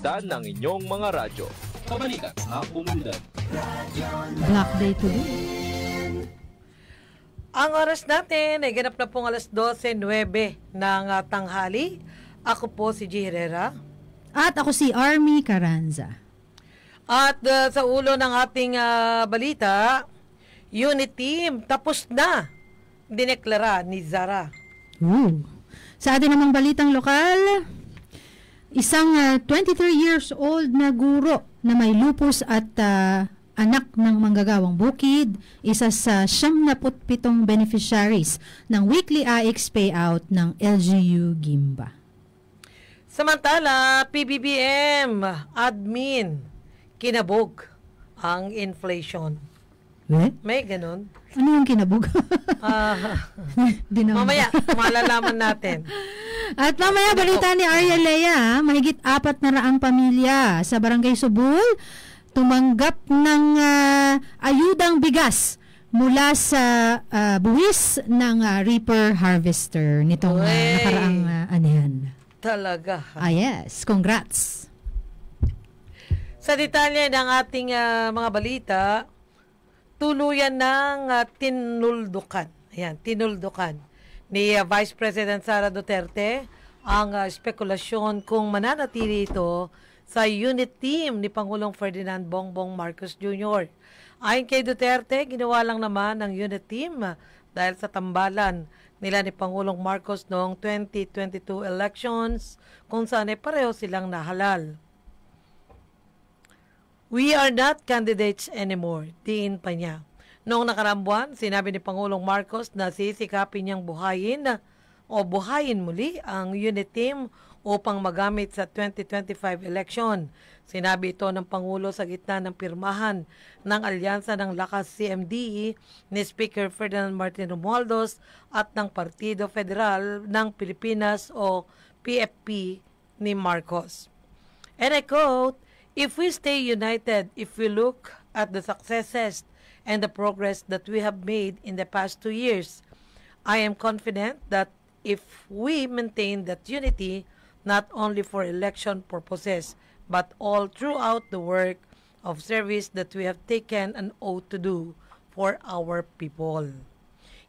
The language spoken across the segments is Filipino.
palitan ng inyong mga radyo. Kabalikan sa komunidad. Black Day tuloy. Ang oras natin ay ganap na pong alas 12:09 ng tanghali. Ako po si G. Herrera. At ako si Army Carranza. At sa ulo ng ating balita, unit team tapos na dineklara ni Zara. Sa atin namang balitang lokal, isang 23 years old na guro na may lupus at anak ng manggagawang bukid, isa sa 77 beneficiaries ng weekly AX payout ng LGU Gimba. Samantala, PBBM admin kinabog ang inflation. May ganun. Ano yung kinabog? Mamaya, malalaman natin. At mamaya, balita ni Arya Lea, mahigit 400 pamilya sa Barangay Subul tumanggap ng ayudang bigas mula sa buwis ng Reaper Harvester nitong nakaraang anihan. Talaga. Yes, congrats. Sa detalye ng ating mga balita, tuluyan ng tinuldukan. Ayan, tinuldukan ni Vice President Sara Duterte ang spekulasyon kung mananatili ito sa unit team ni Pangulong Ferdinand Bongbong Marcos Jr. Ayon kay Duterte, ginawa lang naman ng unit team dahil sa tambalan nila ni Pangulong Marcos noong 2022 elections kung saan ay pareho silang nahalal. We are not candidates anymore, diin pa niya. Noong nakaraang buwan, sinabi ni Pangulong Marcos na sisikapin niyang buhayin muli ang unit team upang magamit sa 2025 election. Sinabi ito ng Pangulo sa gitna ng pirmahan ng Alyansa ng Lakas CMDE ni Speaker Ferdinand Martin Romualdez at ng Partido Federal ng Pilipinas o PFP ni Marcos. And I quote, "If we stay united, if we look at the successes and the progress that we have made in the past 2 years, I am confident that if we maintain that unity, not only for election purposes, but all throughout the work of service that we have taken an oath to do for our people.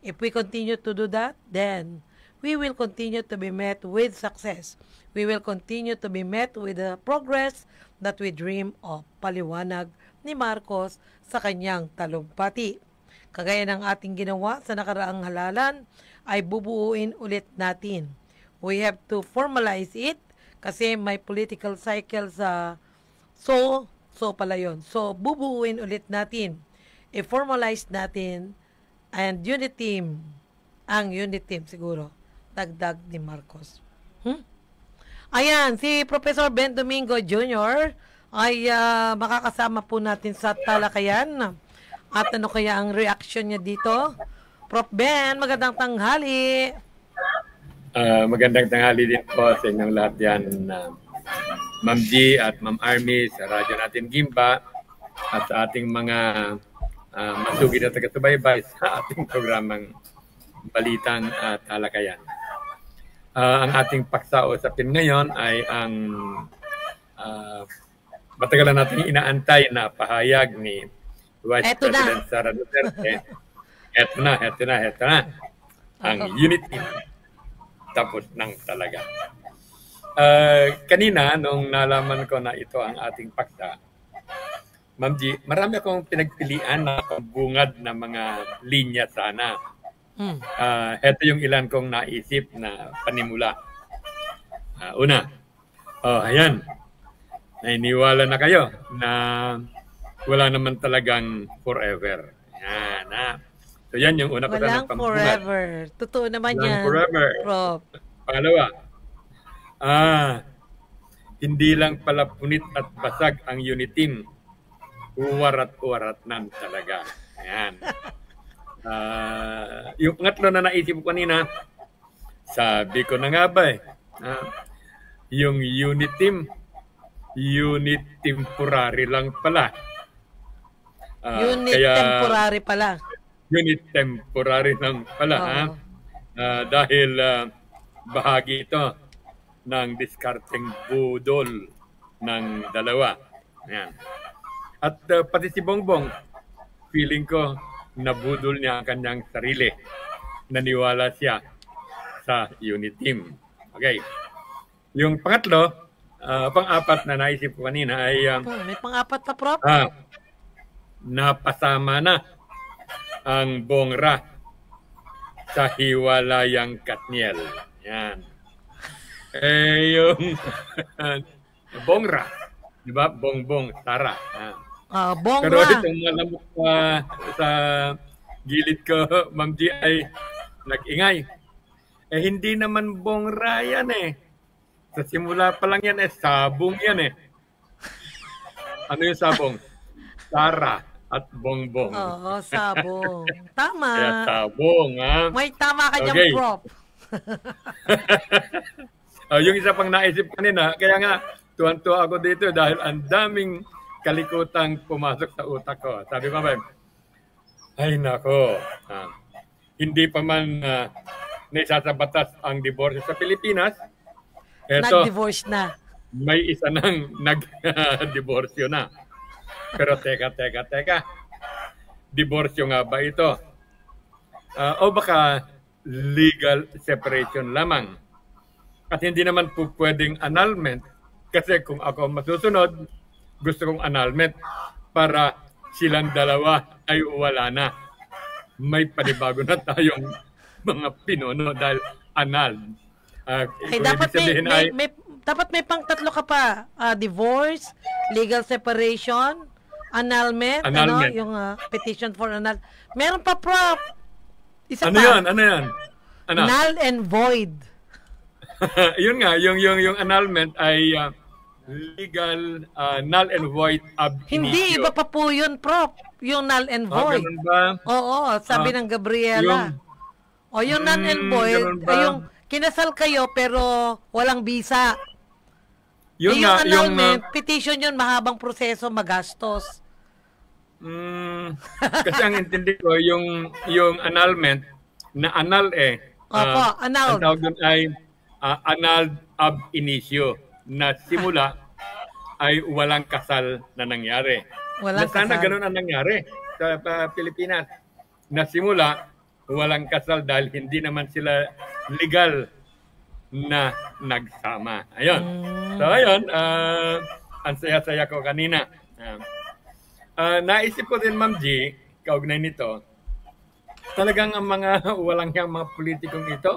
If we continue to do that, then we will continue to be met with success. We will continue to be met with the progress that we dream of." Paliwanag ni Marcos sa kanyang talumpati. Kagaya ng ating ginawa sa nakaraang halalan, ay bubuuin ulit natin. We have to formalize it kasi may political cycle sa so pala yun. So, bubuuin ulit natin. I-formalize natin and unit team, ang unit team siguro, dagdag ni Marcos. Ayan, si Professor Ben Domingo Jr. ay makakasama po natin sa talakayan. At ano kaya ang reaction niya dito? Prof. Ben, magandang tanghali. Magandang tanghali din po sa inyong lahat yan, Ma'am G at Ma'am Army sa radyo natin Gimba at sa ating mga masugid na taga-subaybay sa ating programang Balitang at Talakayan. Ang ating paksa usapin ngayon ay ang matagal na natin inaantay na pahayag ni Vice President Sara Duterte. Eto na. Ang unity tapos nang talaga. Kanina, nung nalaman ko na ito ang ating paksa, Ma'am G, marami akong pinagpilian na bungad na mga linya sana. Ito yung ilan kong naisip na panimula. Una, ayan, nainiwala na kayo na wala naman talagang forever. Yan, So yan yung una ko na walang forever. Totoo naman yan. Walang forever. Prof. Pangalawa, hindi lang pala punit at basag ang unit team. Uwarat nan talaga. Ayan. Yung pangatlo na naisip ko kanina, sabi ko na nga ba yung unit temporary lang pala. Temporary pala. Unit temporary lang pala. Dahil bahagi ito ng discarding budol ng dalawa. Yan. At pati si Bongbong, feeling ko nabudol niya ang kanyang sarili. Naniwala siya sa unit team. Okay. Yung pangatlo, pang-apat na naisip ko kanina ay May pang-apat na, Prof? napasama na ang Bongra sa hiwalayang Katniel. Yan. Yung Bongra, di ba? Bongbong, Sara. Pero Bongra. itong malamok sa gilid ko, Ma'am G, ay nag-ingay. Hindi naman Bongra yan eh. Sa simula pa lang yan sabong yan eh. Ano yung sabong? Sara at Bongbong. Oo, sabong. Tama. Kaya sabong, ha? May tama ka dyan, Okay. Prof. Yung isa pang naisip kanina, kaya nga, tuwan-tuwa ako dito dahil ang daming kalikutang pumasok sa utak ko. Sabi ko, ay nako, hindi pa man naisasabatas ang divorce sa Pilipinas. Eto, Nag-divorce na. may isa nang nag-diborsyo na. Pero teka. Diborsyo nga ba ito? O baka legal separation lamang? At hindi naman po pwedeng annulment. Kasi kung ako masusunod, gusto kong annulment para silang dalawa ay wala na. May panibago na tayong mga pinuno dahil annulled. Ay, dapat may pang-tatlo ka pa. Divorce, legal separation, annulment. Annulment. Yung petition for annul. Meron pa, Prof. Isa Ano pa. yan? Ano? Null and void. Yun nga, yung annulment ay legal null and void ab Hindi, initio. iba pa po yun, Prof. Yung null and void. Ganun ba? Oo, sabi ng Gabriela. Yung null and void, ganun ba? ay yung kinasal kayo pero walang visa. Yun Yung nga, annulment, petition yun, mahabang proseso, magastos. Kasi ang intindi ko, yung annulment, na annul Opo, Ang annulled. tawag doon ay annulled ab initio, na simula ay walang kasal na nangyari. Walang na sana kasal. ganun ang nangyari sa Pilipinas. Na simula, walang kasal dahil hindi naman sila legal na nagsama. Ayun. So ayun, ang saya-saya ko kanina. Naisip ko din, Ma'am G, kaugnay nito, talagang ang mga walang yang mga politikong ito,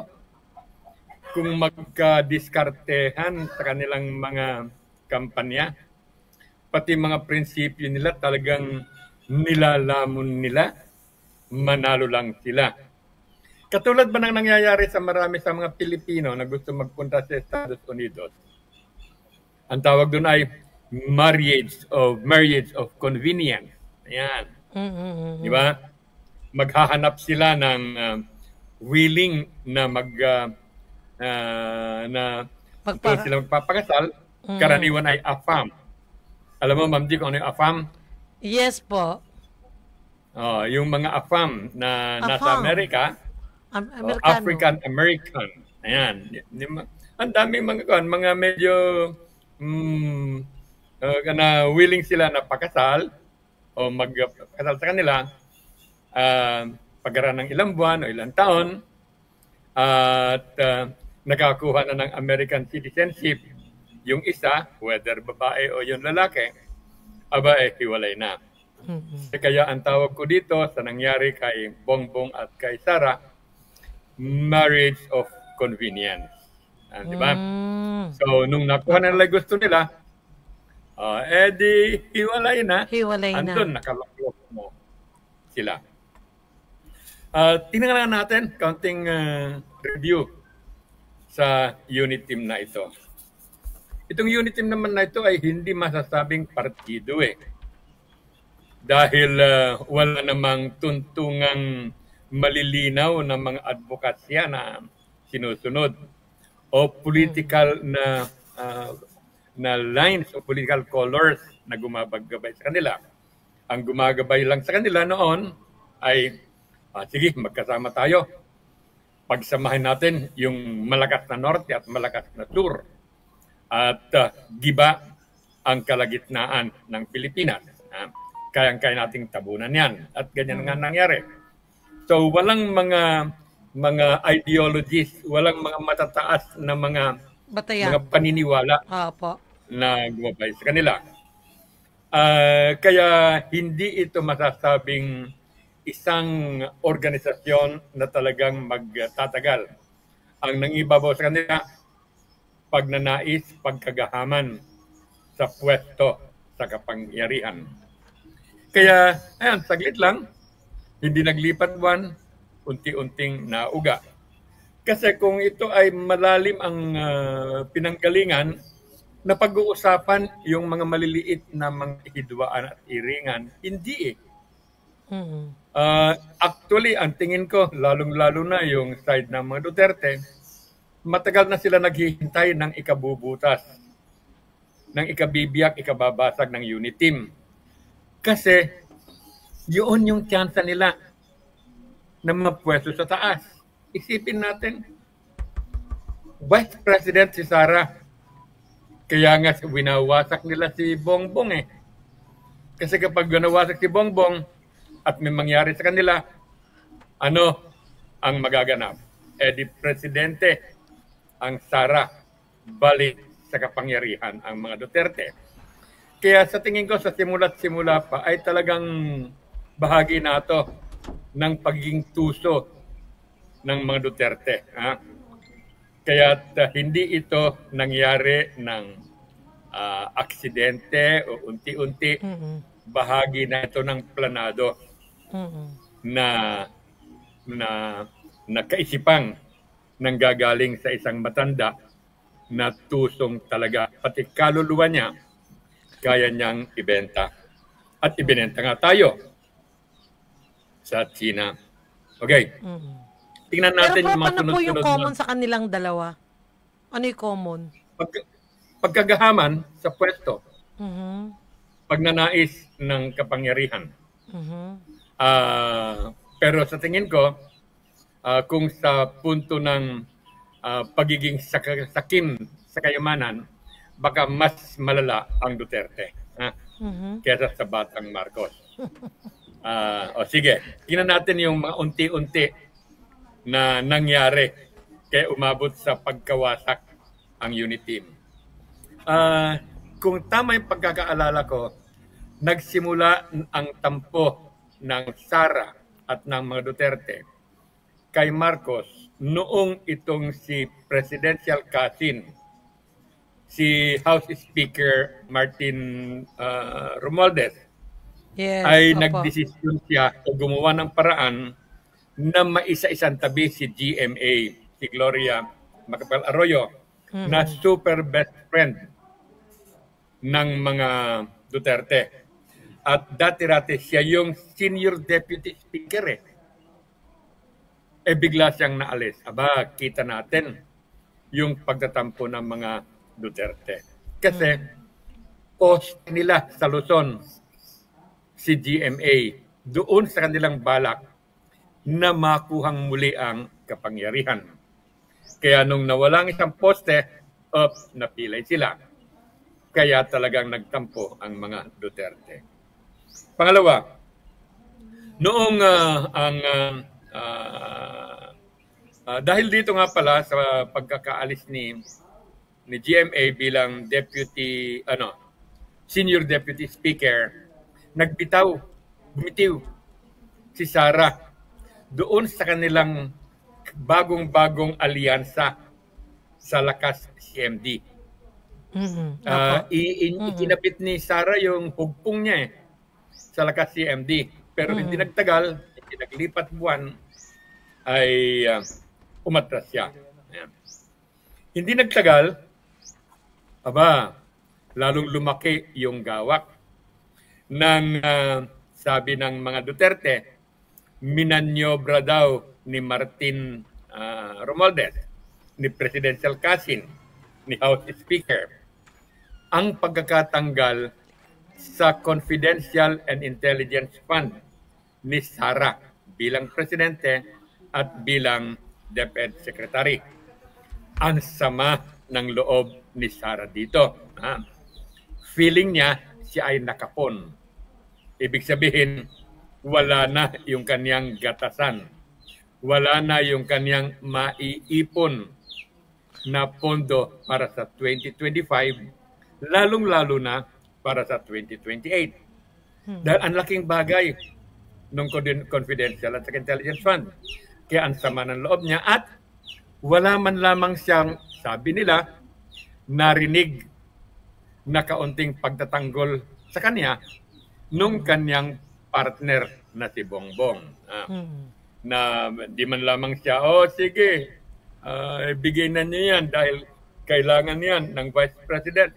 kung magka-diskartehan sa kanilang mga kampanya, pati mga prinsipyo nila talagang nilalamon nila, manalo lang sila. Katulad ba ng nangyayari sa marami sa mga Pilipino na gusto magpunta sa Estados Unidos? Ang tawag doon ay marriage of convenience. Ayan. Di ba? Maghahanap sila ng willing na kung sila magpapakasal, karaniwan ay AFAM. Alam mo, Ma'am G, kung ano yung AFAM? Yes po. Yung mga AFAM na nasa AFAM. Amerika, Amerikano. African American. Ayan. Ang daming mga medyo na willing sila na pakasal o magpakasal sa kanila pagkaraan ng ilang buwan o ilang taon at nakakuha na ng American citizenship yung isa, whether babae o yung lalaki, hiwalay na. Kaya ang tawag ko dito sa nangyari kay Bongbong at kay Sara, marriage of convenience. Di ba? So, nung nakuha na nila gusto nila, di hiwalay na. Hiwalay na. Andun, nakaloklok mo sila. Tingnan natin, counting review sa unit team na ito. Itong unit team naman na ito ay hindi masasabing partido Dahil wala namang tuntungang malilinaw na mga advokasya na sinusunod o political na lines o political colors na gumagabay sa kanila. Ang gumagabay lang sa kanila noon ay sige, magkasama tayo. Pagsamahin natin yung malakas na norte at malakas na sur. At giba ang kalagitnaan ng Pilipinas. Kayang-kaya nating tabunan yan. At ganyan nga nangyari. So walang mga ideologies, walang mga matataas na mga paniniwala na gumabay sa kanila. Kaya hindi ito masasabing isang organisasyon na talagang magtatagal. Ang nangibabaw sa kanila, pagnanais, pagkagahaman sa pwesto sa kapangyarihan. Kaya, ayan, saglit lang, hindi naglipat buwan, unti-unting nauga. Kasi kung ito ay malalim ang pinanggalingan, na pag-uusapan yung mga maliliit na mga hidwaan at iringan, hindi Actually, ang tingin ko, lalong-lalo na yung side ng mga Duterte, matagal na sila naghihintay ng ikabubutas, ng ikabibiyak, ikababasag ng unit team. Kasi, yun yung chance nila na mapwesto sa taas. Isipin natin, Vice President si Sara, kaya nga winawasak nila si Bongbong eh. Kasi kapag winawasak si Bongbong at may mangyari sa kanila, ano ang magaganap? Di Presidente ang Sara, balik sa kapangyarihan ang mga Duterte. Kaya sa tingin ko sa simula't simula pa ay talagang bahagi na ito ng pagiging tuso ng mga Duterte. Kaya hindi ito nangyari ng aksidente o unti-unti. Bahagi na ito ng planado na kaisipang nanggagaling sa isang matanda na tusong talaga. Pati kaluluwa niya, kaya niyang ibenta. At ibinenta nga tayo sa China. Okay. Tingnan natin yung mga sunod-sunod. Pero yung common na sa kanilang dalawa? Ano yung common? Pagkagahaman sa pwesto. Pagnanais ng kapangyarihan. Pero sa tingin ko, kung sa punto ng pagiging sakim sa kayamanan, baka mas malala ang Duterte kaysa sa batang Marcos. Sige, tingnan natin yung mga unti-unti na nangyari kaya umabot sa pagkawasak ang unit team. Kung tama yung pagkakaalala ko, nagsimula ang tampo ng Sara at ng mga Duterte kay Marcos noong itong si Presidential Cousin, si House Speaker Martin Romualdez, ay nagdesisyon siya o gumawa ng paraan na maisa-isang tabi si GMA, si Gloria Macapagal Arroyo, na super best friend ng mga Duterte. At dati-rati siya yung senior deputy speaker bigla siyang naalis. Kita natin yung pagtatampo ng mga Duterte. Kasi post nila sa Luzon si GMA doon sa kanilang balak na makuhang muli ang kapangyarihan. Kaya nung nawalang isang poste, napilay sila. Kaya talagang nagtampo ang mga Duterte. Pangalawa, noong dahil dito nga pala sa pagkakaalis ni GMA bilang senior deputy speaker, bumitiw si Sara doon sa kanilang bagong-bagong alyansa sa Lakas CMD. Ikinapit ni Sara yung hugpong niya sa Lakas CMD. Pero hindi nagtagal, hindi naglipat buwan, ay umatras siya. Ayan. Hindi nagtagal, lalong lumaki yung gawak ng sabi ng mga Duterte, minanyobra daw ni Martin Romualdez, ni Presidential Cousin, ni House Speaker, ang pagkakatanggal sa Confidential and Intelligence Fund ni Sara bilang Presidente at bilang DepEd Secretary. Ang sama ng loob ni Sara dito. feeling niya siya ay nakapon. Ibig sabihin, wala na yung kanyang gatasan. Wala na yung kanyang maiipon na pondo para sa 2025, lalong-lalo na para sa 2028. Dahil ang laking bagay ng confidential at intelligence fund. Kaya ang sama ng loob niya at wala man lamang siyang, sabi nila, narinig na kaunting pagtatanggol sa kanya nung kanyang partner na si Bongbong. Na di man lamang siya, sige, bigay na niya yan dahil kailangan yan ng Vice President.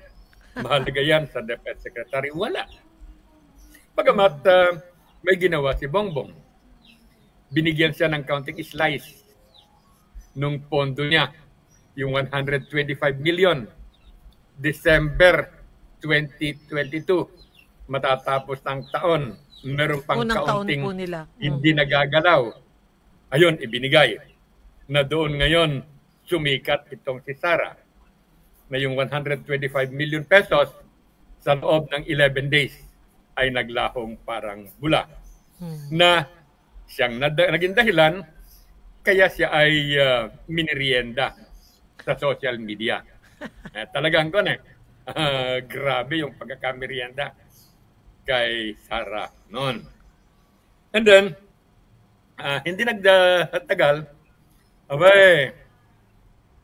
Mahalaga yan sa Defense Secretary. Wala. Bagamat may ginawa si Bongbong. Binigyan siya ng counting slice nung pondo niya, yung 125 million. December 2022, matatapos ng taon, meron pang Unang kaunting taon po nila. hindi nagagalaw. Ayun, ibinigay. Na doon ngayon, sumikat itong si Sara na yung 125 million pesos sa loob ng 11 days ay naglahong parang bula. Na siyang naging dahilan kaya siya ay minirienda sa social media. Talagang grabe yung pagkakamerienda kay Sara noon. And then, hindi nagtagal,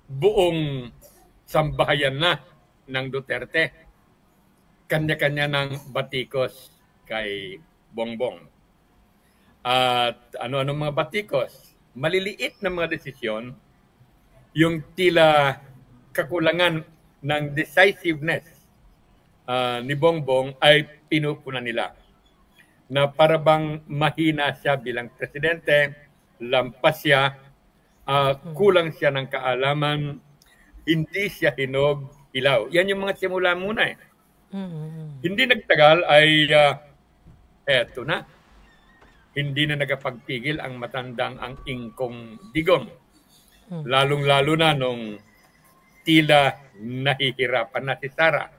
buong sambahayan na ng Duterte, kanya-kanya ng batikos kay Bongbong. At ano-ano mga batikos? Maliliit na mga desisyon, yung tila kakulangan ng decisiveness ni Bongbong ay pinupunan nila. Na para bang mahina siya bilang presidente, lampas siya, kulang siya ng kaalaman, hindi siya hinog, ilaw. Yan yung mga simula muna eh. Hindi nagtagal ay eto na. Hindi na nagapagpigil ang matandang ang ingkong digong. Lalong-lalo na nung tila nahihirapan na si Sara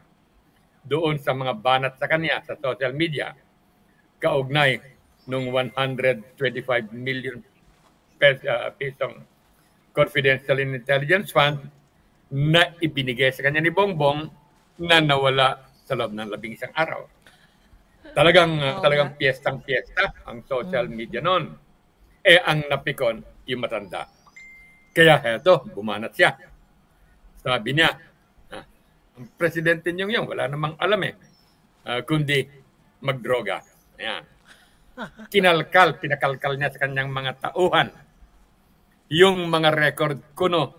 doon sa mga banat sa kanya sa social media. Kaugnay nung 125 million pesong confidential intelligence fund na ibinigay sa kanya ni Bongbong na nawala sa loob ng 11 araw. Talagang piyestang-piyesta ang social media noon. Ang napikon yung matanda. Kaya heto, bumanat siya. Sabi niya, ang presidente niyong yun, wala namang alam kundi magdroga. Ayan. Pinakalkal niya sa kanyang mga tauhan yung mga record kuno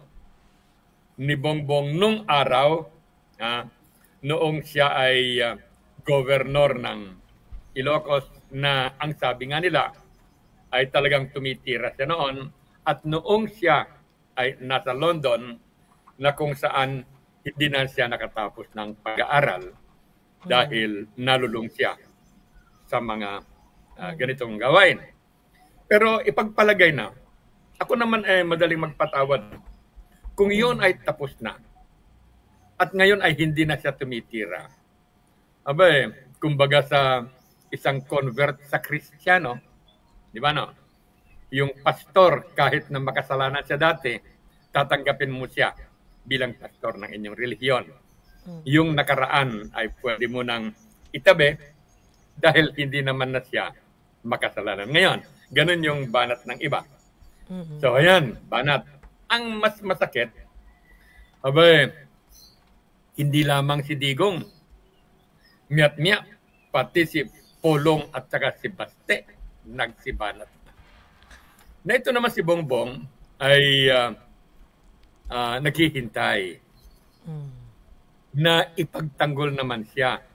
ni Bongbong nung araw, noong siya ay governor ng Ilocos na ang sabi nga nila ay talagang tumitira siya noon at noong siya ay nasa London na kung saan hindi na siya nakatapos ng pag-aaral dahil nalulung siya sa mga ganitong gawain. Pero ipagpalagay na, ako naman ay madaling magpatawad kung yun ay tapos na at ngayon ay hindi na siya tumitira. Kumbaga sa isang convert sa Kristiyano, di ba no? Yung pastor, kahit na makasalanan siya dati, tatanggapin mo siya bilang pastor ng inyong relihiyon. Yung nakaraan ay pwede mo nang itabi dahil hindi naman na siya makasalanan. Ngayon, ganun yung banat ng iba. So ayan, banat. Ang mas masakit, hindi lamang si Digong, miyat-miyat, pati si Polong at saka si Baste, nagsibanat na. Na ito naman si Bongbong ay naghihintay na ipagtanggol naman siya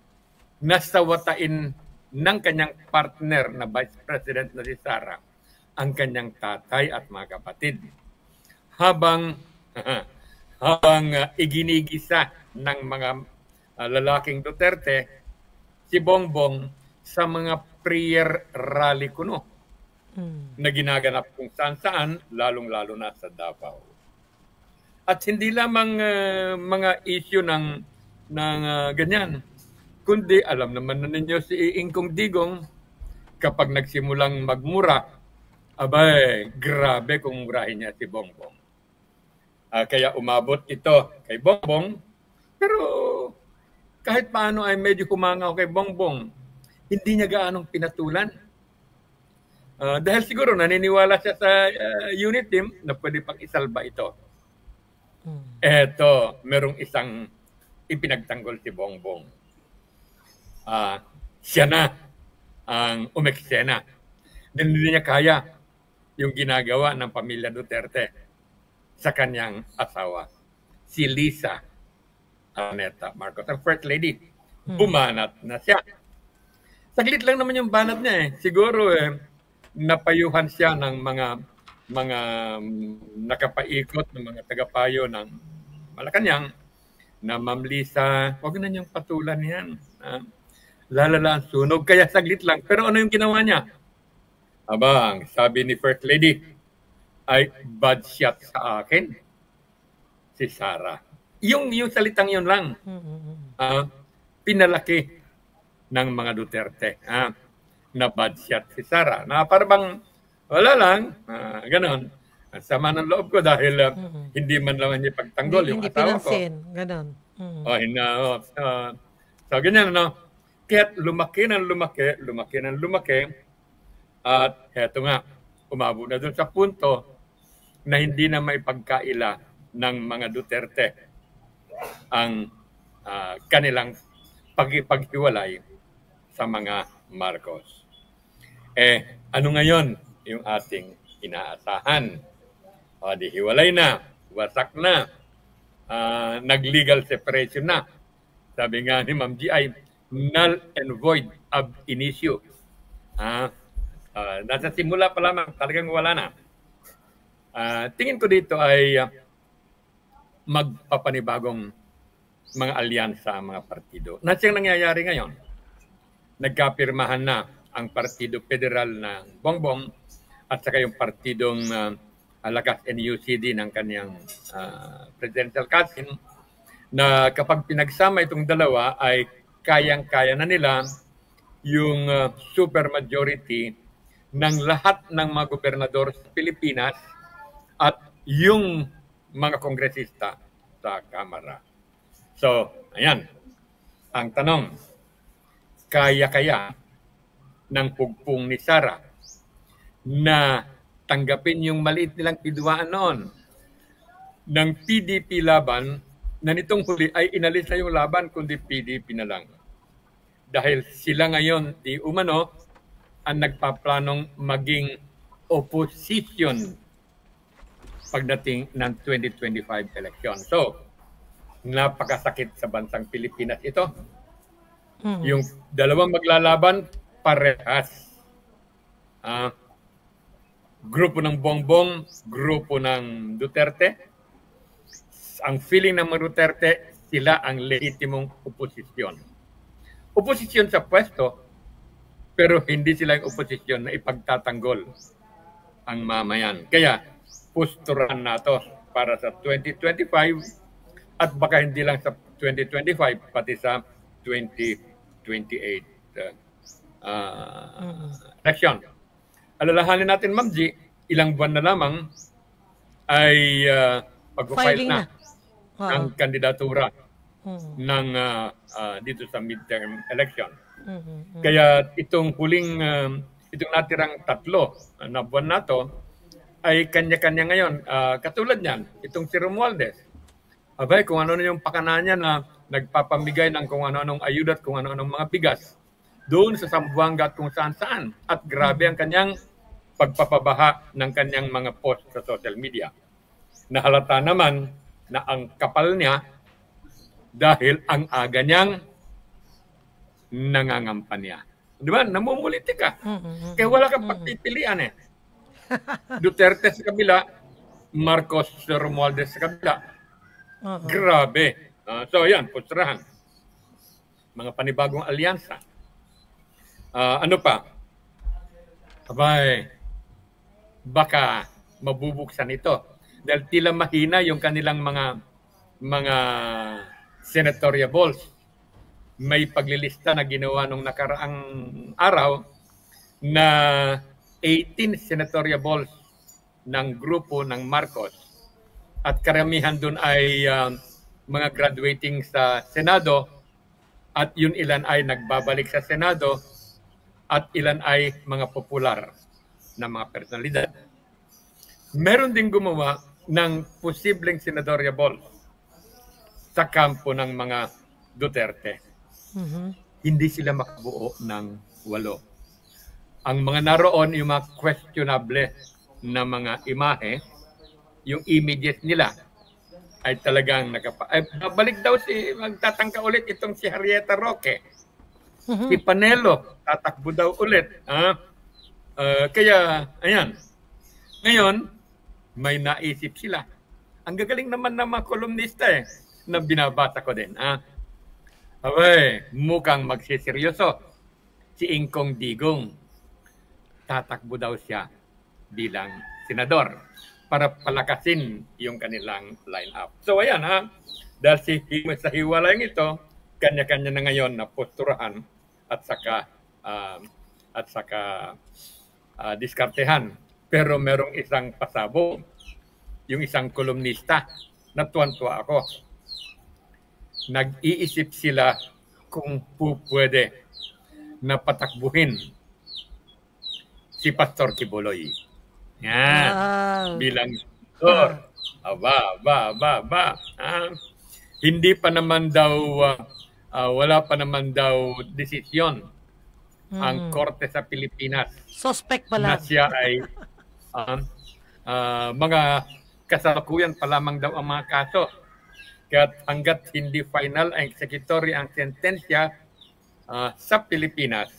na sawatain ng kanyang partner na Vice President na si Sara ang kanyang tatay at mga kapatid. Habang iginigisa ng mga lalaking Duterte si Bongbong sa mga prayer rally kuno na ginaganap kung saan-saan, lalong-lalo na sa Davao. At hindi lamang mga issue ng ganyan. Kundi alam naman na ninyo si Iing Kong Digong, kapag nagsimulang magmura, abay, grabe kung murahin niya si Bongbong. Kaya umabot ito kay Bongbong, pero kahit paano ay medyo humangaw kay Bongbong. Hindi niya gaanong pinatulan. Dahil siguro naniniwala siya sa unit team na pwede pang isalba ito. Eto, merong isang ipinagtanggol si Bongbong. Siya na ang umeksena. Hindi niya kaya yung ginagawa ng pamilya Duterte sa kanyang asawa, si Lisa Araneta Marcos, ang First Lady. Bumanat na siya. Saglit lang naman yung banat niya eh. Siguro napayuhan siya ng mga nakapaikot ng mga tagapayo ng Malacanang na Ma'am Lisa, huwag na niyang patulan yan. Lalala ang sunog. Kaya saglit lang. Pero ano yung ginawa niya? Abang, sabi ni First Lady, ay bad shot sa akin si Sara. Yung salitang yun lang. Pinalaki ng mga Duterte na bad shot si Sara. Na parang wala lang, ganon. Ang sama ng loob ko dahil hindi man lang niya pagtanggol yung asawa ko. Ganon. So ganyan, no? Kaya't lumaki ng lumaki. At heto nga, umabot na dun sa punto na hindi na maipagkaila ng mga Duterte ang kanilang paghiwalay sa mga Marcos. Ano ngayon yung ating inaasahan? Di hiwalay na, wasak na, nag-legal separation na. Sabi nga ni Ma'am G ay null and void ab initio. Nasa simula pa lamang, talagang wala na. Tingin ko dito ay magpapanibagong mga alyansa, mga partido. Na siyang nangyayari ngayon. Nagkapirmahan na ang Partido Federal ng Bongbong at saka yung partidong Lakas NUCD ng kanyang presidential cousin na kapag pinagsama itong dalawa ay kayang-kaya na nila yung super majority ng lahat ng mga gobernador sa Pilipinas at yung mga kongresista sa Kamara. So, ayan. Ang tanong, kaya-kaya ng pugpong ni Sara na tanggapin yung maliit nilang pidwaan noon ng PDP laban na nitong huli ay inalis na yung laban kundi PDP na lang. Dahil sila ngayon, di umano, ang nagpaplanong maging opposition pagdating ng 2025 election. So, napakasakit sa bansang Pilipinas ito. Yung dalawang maglalaban, parehas. Grupo ng Bongbong, grupo ng Duterte. Ang feeling ng mga Duterte, sila ang lehitimong oposisyon. Oposisyon sa pwesto, pero hindi sila yung oposisyon na ipagtatanggol ang mamayan. Kaya, pusturan nato para sa 2025 at baka hindi lang sa 2025, pati sa 2028 election. Alalahanin natin, Ma'am G, ilang buwan na lamang ay pag-file na ang kandidatura ng dito sa midterm election. Kaya itong huling, itong natirang 3 na buwan na to, ay kanya-kanya ngayon. Katulad niyan, itong si Romualdez. Abay, kung ano na yung pakana niya na nagpapamigay ng kung ano-anong ayuda at kung ano-anong mga bigas doon sa Zamboanga at kung saan-saan. At grabe ang kanyang pagpapabaha ng kanyang mga post sa social media. Nahalata naman na ang kapal niya dahil ang aga niyang nangangampanya. Di ba? Namumuliti ka. Kaya wala kang pagpipilian eh. Duterte sa kabila, Marcos Romualdez sa kabila. Grabe. So yan, pustrahan. Mga panibagong alyansa. Ano pa? Abay, baka mabubuksan ito. Dahil tila mahina yung kanilang mga senatorial balls. may paglilista na ginawa nung nakaraang araw na 18 senatorial balls ng grupo ng Marcos at karamihan doon ay mga graduating sa Senado at yun ilan ay nagbabalik sa Senado at ilan ay mga popular na mga personalidad. Meron din gumawa ng posibleng senatorial ball sa kampo ng mga Duterte. Hindi sila makabuo ng 8. Ang mga naroon, yung mga questionable na mga imahe, yung images nila ay talagang babalik daw magtatangka ulit itong si Harrieta Roque. Si Panelo, tatakbo daw ulit. Kaya, ayan. Ngayon, may naisip sila. Ang gagaling naman ng mga kolumnista na binabasa ko din. Abay, mukhang magsiseryoso si Ingkong Digong. Tatakbo daw siya bilang senador para palakasin yung kanilang line-up. So ayan dahil sa hiwalayan ito, kanya-kanya na ngayon na posturahan at saka diskartehan. Pero merong isang pasabog, yung isang kolumnista, natuwan-tuwa ako. Nag-iisip sila kung pwede na patakbuhin si Pastor Quiboloy. Yan. Bilang senador. Hindi pa naman daw, wala pa naman daw desisyon ang korte sa Pilipinas. Suspect pa lang. Na siya ay mga kasalukuyan pa lamang daw ang mga kaso. Kaya hanggat hindi final ang executory ang sentensya sa Pilipinas,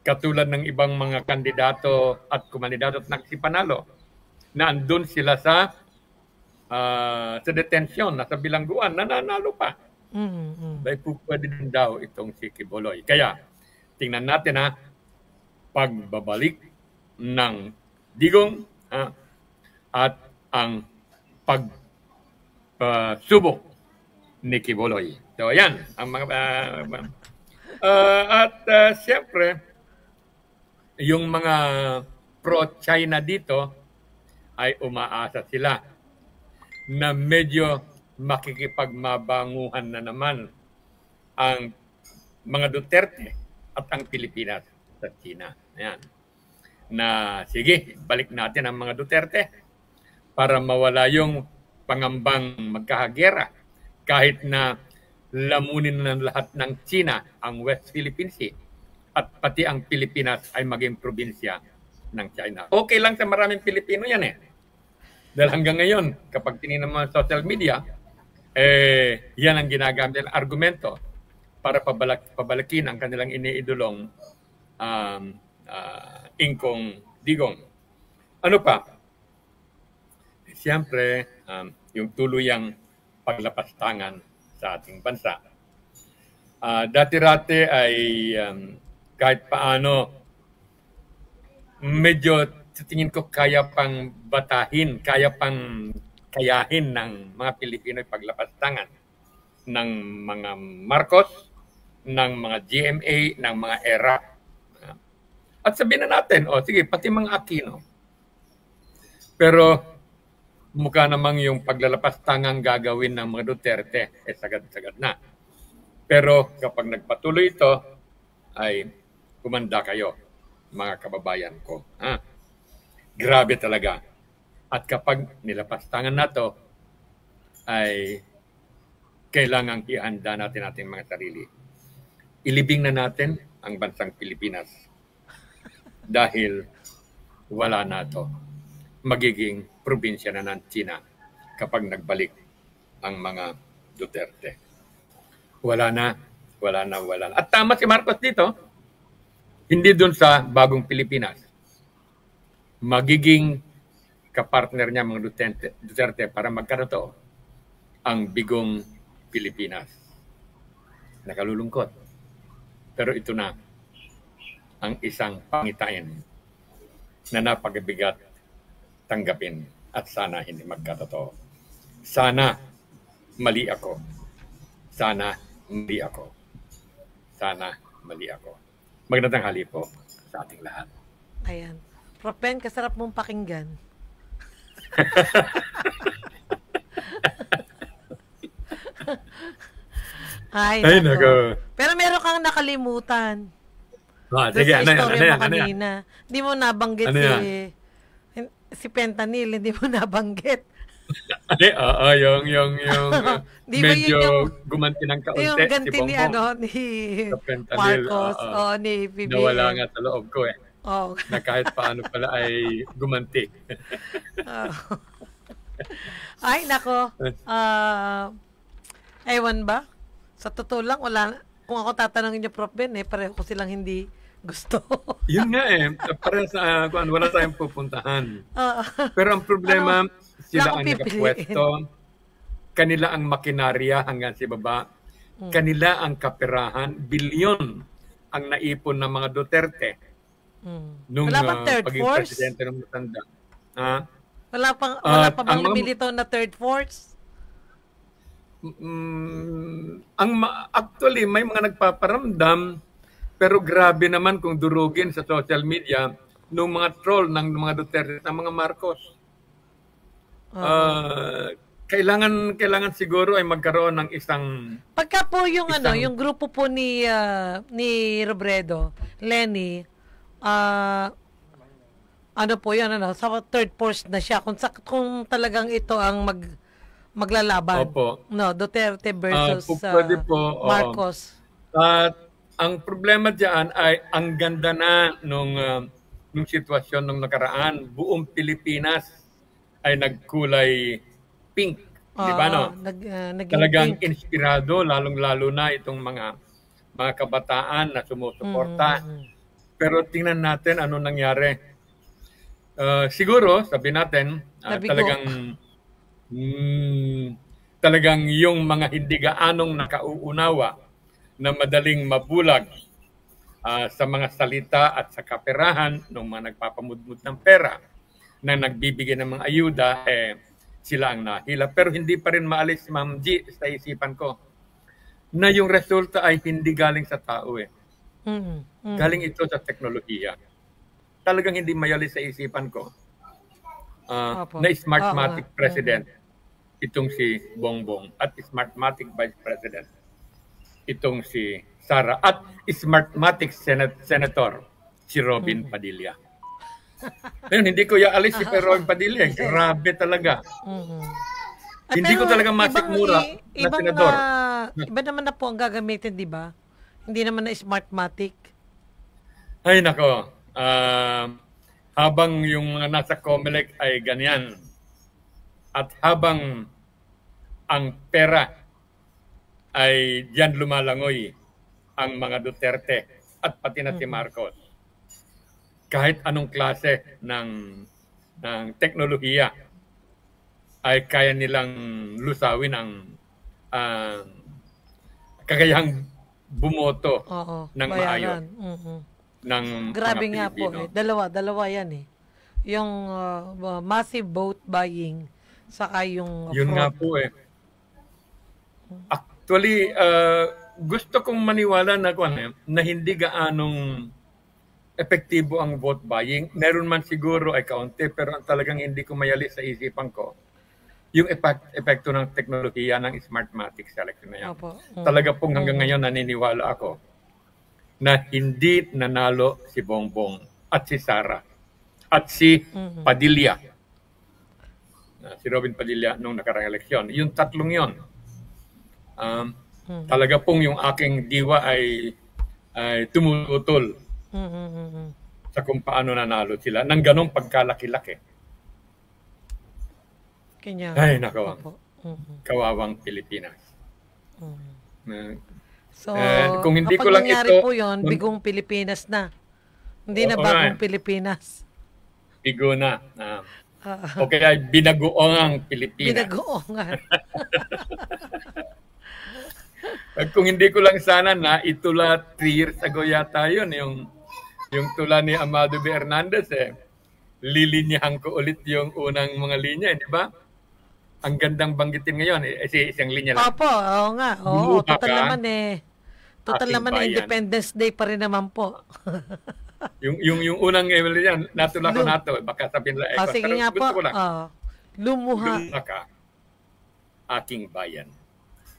katulad ng ibang mga kandidato at kumandidato at nagsipanalo, na andun sila sa detention, nasa bilangguan, nananalo pa. Dahil pwede din daw itong si Quiboloy. Kaya, tingnan natin pagbabalik ng Digong at ang pagsubok ni Quiboloy. So, ayan. Ang mga, siyempre, yung mga pro-China dito ay umaasa sila na medyo makikipagmabanguhan na naman ang mga Duterte at ang Pilipinas sa China. Ayan. Na sige, balik natin ang mga Duterte para mawala yung pangambang magkahagera kahit na lamunin ng lahat ng China ang West Philippine Sea at pati ang Pilipinas ay maging probinsya ng China. Okay lang sa maraming Pilipino yan Dahil hanggang ngayon, kapag tinignan mo sa social media, yan ang ginagamit ng argumento para pabalakin ang kanilang iniidolong Ingkong Digong. Ano pa? Siyempre, yung tuluyang paglapastangan sa ating bansa. Dati-rati ay kahit paano medyo sa tingin ko kaya pang batahin, kaya pang kayahin ng mga Pilipino paglapastangan ng mga Marcos, ng mga GMA, ng mga ERA. At sabihin na natin, sige, pati mga Aquino. Pero mukha namang yung paglalapastangan gagawin ng mga Duterte, sagad-sagad na. Pero kapag nagpatuloy ito, ay kumanda kayo, mga kababayan ko. Grabe talaga. At kapag nilapastangan na ito, ay kailangang ihanda natin ating mga sarili. Ilibing na natin ang bansang Pilipinas. Dahil wala na ito. Magiging probinsya na ng China kapag nagbalik ang mga Duterte. Wala na. At tama si Marcos dito, hindi dun sa bagong Pilipinas. Magiging kapartner niya mga Duterte para magkaroon ang bigong Pilipinas. Nakalulungkot. Pero ito na ang isang pangitain na napakabigat tanggapin at sana hindi magkatotoo. Sana mali ako. sana mali ako. Magandang tanghali po sa ating lahat. Ayan. Prof. Ben, kasarap mong pakinggan. Ay, Ay, nako. nako. Pero meron kang nakalimutan. Ah, Doon sige, sa ano yan, istorya ano yan, mo ano yan? kanina. Hindi mo nabanggit Ano yan? si Fentanyl, hindi mo nabanggit. Ano, oo, yung Di ba yun medyo yung- gumanti ng kaunti Yung si ganti ni, Bongbong. ni Sa fentanyl, Marcos oo. o ni PBM. Nawala nga sa loob ko eh. Oh. Na kahit paano pala ay gumanti. Ay, nako. Ewan ba? Sa totoo lang, wala. Kung ako tatanungin niyo, Prof. Ben, pareho ko silang hindi gusto. Yun nga eh. Parang sa, wala tayong pupuntahan. Ah, Pero ang problema, sila wala ang akong nakapwesto. Kanila ang makinarya hanggang sa baba. Kanila ang kaperahan. Bilyon ang naipon ng mga Duterte nung Wala bang third paging force? presidente ng matanda. Ha? wala pa bang ang mga- lumilitaw na third force? Actually, may mga nagpaparamdam, pero grabe naman kung durugin sa social media nung mga troll ng mga Duterte ng mga Marcos. Kailangan siguro ay magkaroon ng isang Pagka po yung Isang- yung grupo po ni Robredo, Lenny, ano po yan, sa third force na siya kung talagang ito ang maglalaban. Opo. No, Duterte versus Pwede po, oo. Marcos. At ang problema diyan ay ang ganda na nung sitwasyon nung nakaraan. Buong Pilipinas ay nagkulay pink. Di ba no? Naging Talagang pink. inspirado, lalong-lalo na itong mga kabataan na sumusuporta. Pero tingnan natin ano nangyari. Siguro, sabi natin, Nabigo. talagang yung mga hindi gaanong nakauunawa na madaling mabulag sa mga salita at sa kaperahan ng mga nagpapamudmud ng pera na nagbibigay ng mga ayuda, sila ang nahila. Pero hindi pa rin maalis, Ma'am G, sa isipan ko na yung resulta ay hindi galing sa tao eh. Galing ito sa teknolohiya. Talagang hindi mayalis sa isipan ko Opo. na Smartmatic President itong si Bongbong at Smartmatic Vice President itong si Sara at Smartmatic Senator si Robin Padilla. Ngayon, hindi ko iaalis si Robin Padilla. Grabe talaga. Hindi ko talaga masikmura na senador. Iba naman na po ang gagamitin, di ba? Hindi naman na Smartmatic. Ay nako, habang yung mga nasa COMELEC ay ganyan at habang ang pera ay diyan lumalangoy ang mga Duterte at pati na si Marcos. Kahit anong klase ng teknolohiya ay kaya nilang lusawin ang kakayahang bumoto Oo. ng bayaran. maayos ng Grabe mga nga po Pilipino. Dalawa yan eh. Yung massive vote buying saka yung Yun nga fraud. po eh. Actually, gusto kong maniwala na hindi gaanong epektibo ang vote buying. Meron man siguro ay kaunti, pero talagang hindi ko mayalis sa isipan ko yung epekto ng teknolohiya ng Smartmatic selection na yan. Opo. Talaga pong hanggang ngayon naniniwala ako na hindi nanalo si Bongbong at si Sara at si Padilla. Si Robin Padilla nung nakarang eleksyon. Yung tatlong yon. Talaga pong yung aking diwa ay tumutol sa kung paano nanalo sila ng ganong pagkalaki-laki. Kanya. Ay, nako. Opo. Kawawang Pilipinas. So, kung hindi kapag ko lang nangyari ito- po yun, bigong Pilipinas na. Hindi na Oo bagong nga eh. Pilipinas. Bigo na. O kaya binagoong Pilipinas. Binagoongan. Kung hindi ko lang sana na itula 3 years ago yata yun, yung tula ni Amado B. Hernandez lilinyahan ko ulit yung unang mga linya, di ba? Ang gandang banggitin ngayon, isang linya lang. Opo, oo nga. Oo, Bumuha total ka. naman Total aking naman bayan. Independence Day pa rin naman po. Yung unang yan, natula ko nato, baka sabihin lang, Sige pero nga po. gusto ko lang. Lumuha. Lumuha ka, aking bayan.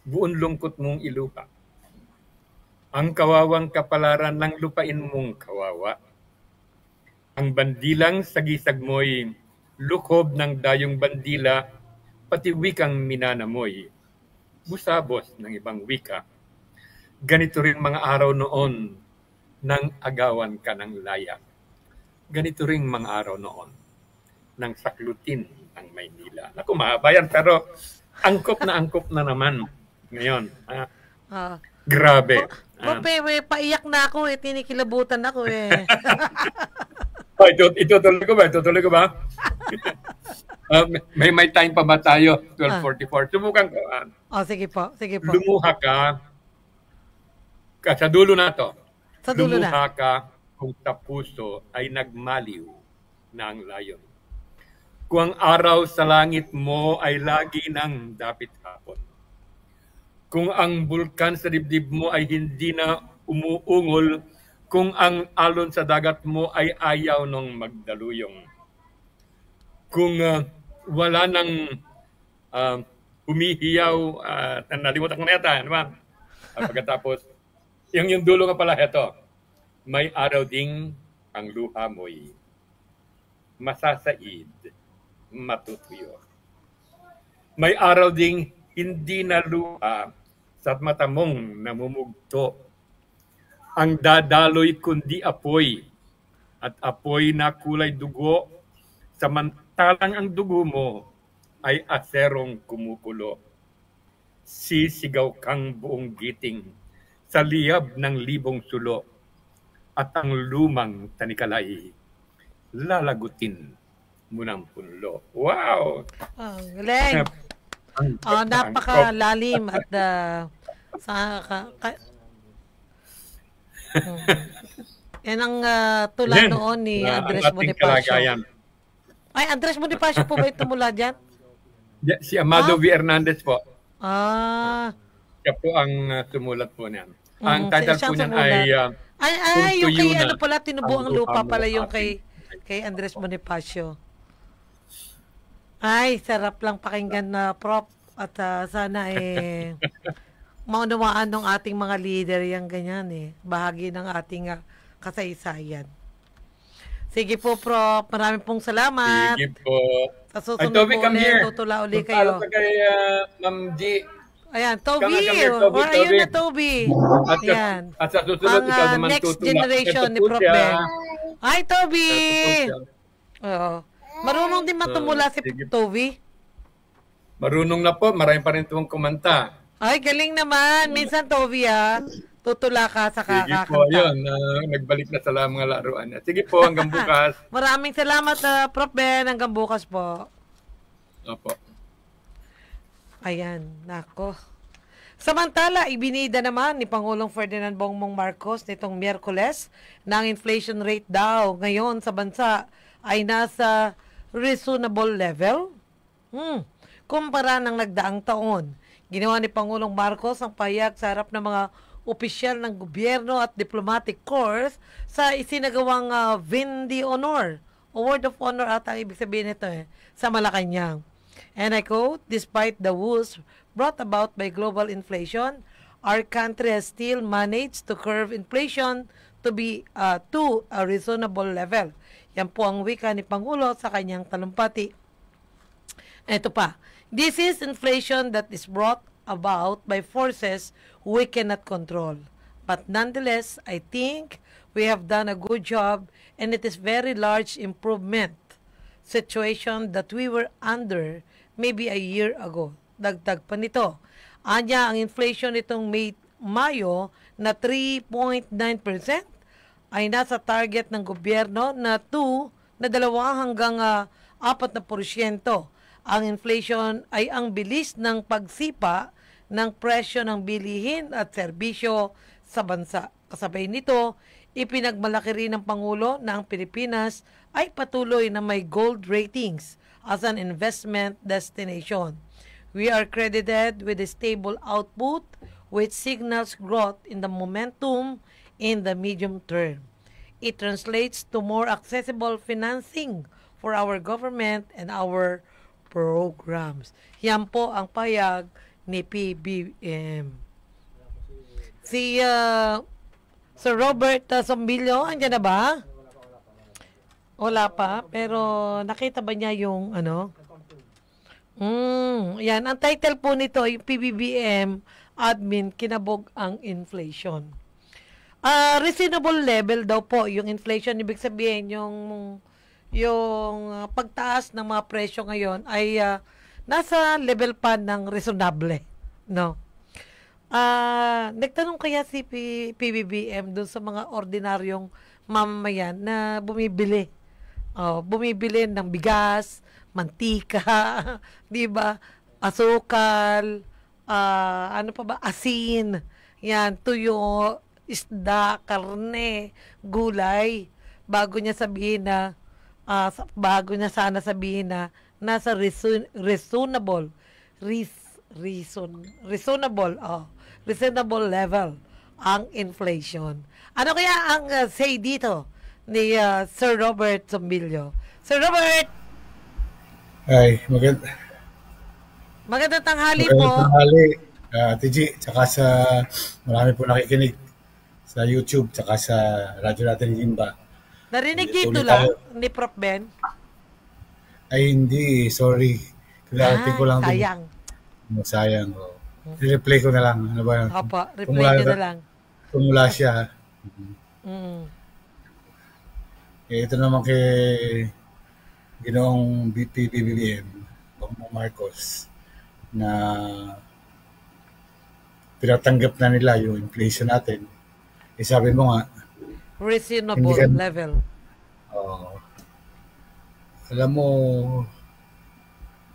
Buong lungkot mong iluha. Ang kawawang kapalaran ng lupain mong kawawa. Ang bandilang sagisag mo'y lukob ng dayong bandila, pati wikang minanamoy. Busabos ng ibang wika. Ganito rin mga araw noon nang agawan ka ng laya. Ganito rin mga araw noon nang saklutin ang Maynila. Naku, mahaba yan, pero angkop na naman ngayon. Grabe. May paiyak na ako tinikilabutan ako Itutuloy ko ba? May time pa ba tayo? 12:44. Subukan ko. Sige po. Lumuha ka sa dulo na to. Sa dulo na. Lumuha ka kung sa puso ay nagmaliw na ang layon. Kung ang araw sa langit mo ay lagi ng dapit hapon. Kung ang bulkan sa dibdib mo ay hindi na umuungol, kung ang alon sa dagat mo ay ayaw nung magdaluyong. Kung wala nang humihiyaw, nalimutan ko na yata, ano ba? Pagkatapos, yung dulo nga pala, ito, may araw ding ang luha mo'y masasaid, matutuyo. May araw ding hindi na luha sa mata mong namumugto. Ang dadaloy kundi apoy, at apoy na kulay dugo, samantalang ang dugo mo ay aserong kumukulo. Sisigaw kang buong giting sa liyab ng libong sulo, at ang lumang tanikalay lalagutin mo ng punlo. Wow! Ang galing! Napakalalim at yan ang tula noon ni Andres Bonifacio. Ay, Andres Bonifacio po ba ito mula dyan? Si Amado V. Hernandez po. Siya po ang sumulat po niyan. Ang title po niyan ay yung kay ano pala, Tinubo ang Lupa pala yung kay Andres Bonifacio. Ay, sarap lang pakinggan na Prof. At sana maunawaan ng ating mga leader yung ganyan bahagi ng ating kasaysayan. Sige po, Prof. Marami pong salamat. Sige po. Sa susunod po ulit, tutula ulit kayo. Kay Ma'am G. Ayan, Toby. Ayun na, Toby. Ayan. At sa susunod, ikaw naman next tutula. generation ni Prof. Ben. Hi, Toby. Oo. Marunong din matumula si Toby. Marunong na po. Marami pa rin itong kumanta. Ay, galing naman. Minsan, Toby, tutula ka sa kakakanta. Sige po, yun. Nagbalik na sa mga laruan niya. Sige po, hanggang bukas. Maraming salamat, Prof. Ben. Hanggang bukas po. Opo. Ayan, nako. Samantala, ibinida naman ni Pangulong Ferdinand Bongbong Marcos nitong Miyerkules na ang inflation rate daw ngayon sa bansa ay nasa reasonable level. Kumpara ng nagdaang taon. Ginawa ni Pangulong Marcos ang pahayag sa harap ng mga opisyal ng gobyerno at diplomatic corps sa isinagawang Vindi Honor o Word of Honor ata ibig sabihin nito sa Malacanang. And I quote, despite the woes brought about by global inflation, our country has still managed to curb inflation to be to a reasonable level. Yan po ang wika ni Pangulo sa kanyang talumpati. Ito pa, this is inflation that is brought about by forces we cannot control. But nonetheless, I think we have done a good job and it is very large improvement situation that we were under maybe a year ago. Dagdag pa nito. Anya, ang inflation nitong Mayo na 3.9% ay nasa target ng gobyerno na 2 hanggang 4%. Ang inflation ay ang bilis ng pagsipa ng presyo ng bilihin at serbisyo sa bansa. Kasabay nito, ipinagmalaki rin ng Pangulo na ang Pilipinas ay patuloy na may gold ratings as an investment destination. We are credited with a stable output, which signals growth in the momentum in the medium term. It translates to more accessible financing for our government and our programs. Yan po ang payag ni PBBM. Si Sir Robert Sombilyo, andyan na ba? Wala pa, pero nakita ba niya yung ano? Yan, ang title po nito, yung PBBM admin kinabog ang inflation. Reasonable level daw po yung inflation, ibig sabihin yung pagtaas ng mga presyo ngayon ay nasa level pa ng reasonable, no? Nagtanong kaya si PBBM dun sa mga ordinaryong mamamayan na bumibili ng bigas, mantika, 'di ba? Asukal, ano pa ba? Asin, yan, tuyo, isda, karne, gulay, bago niya sana sabihin na nasa reasonable level ang inflation. Ano kaya ang say dito ni Sir Robert Sombilyo? Sir Robert! Ay, Magandang tanghali magandang po. tanghali, TG, tsaka sa marami po nakikinig sa YouTube, tsaka sa radyo natin ni Jimba. Narinig Tuloy dito lang tayo. ni Prof. Ben? Ay, hindi, sorry. Clarity ko lang din. Sayang. Sayang. Oh. I-replay ko na lang. Ano ba yun? Opo, replay nyo na lang. Tumula siya. Mm. Ito naman kay Ginoong BBM, Bongbong Marcos, na pinatanggap na nila yung inflation natin. Sabi mo nga, Reasonable level. Alam mo,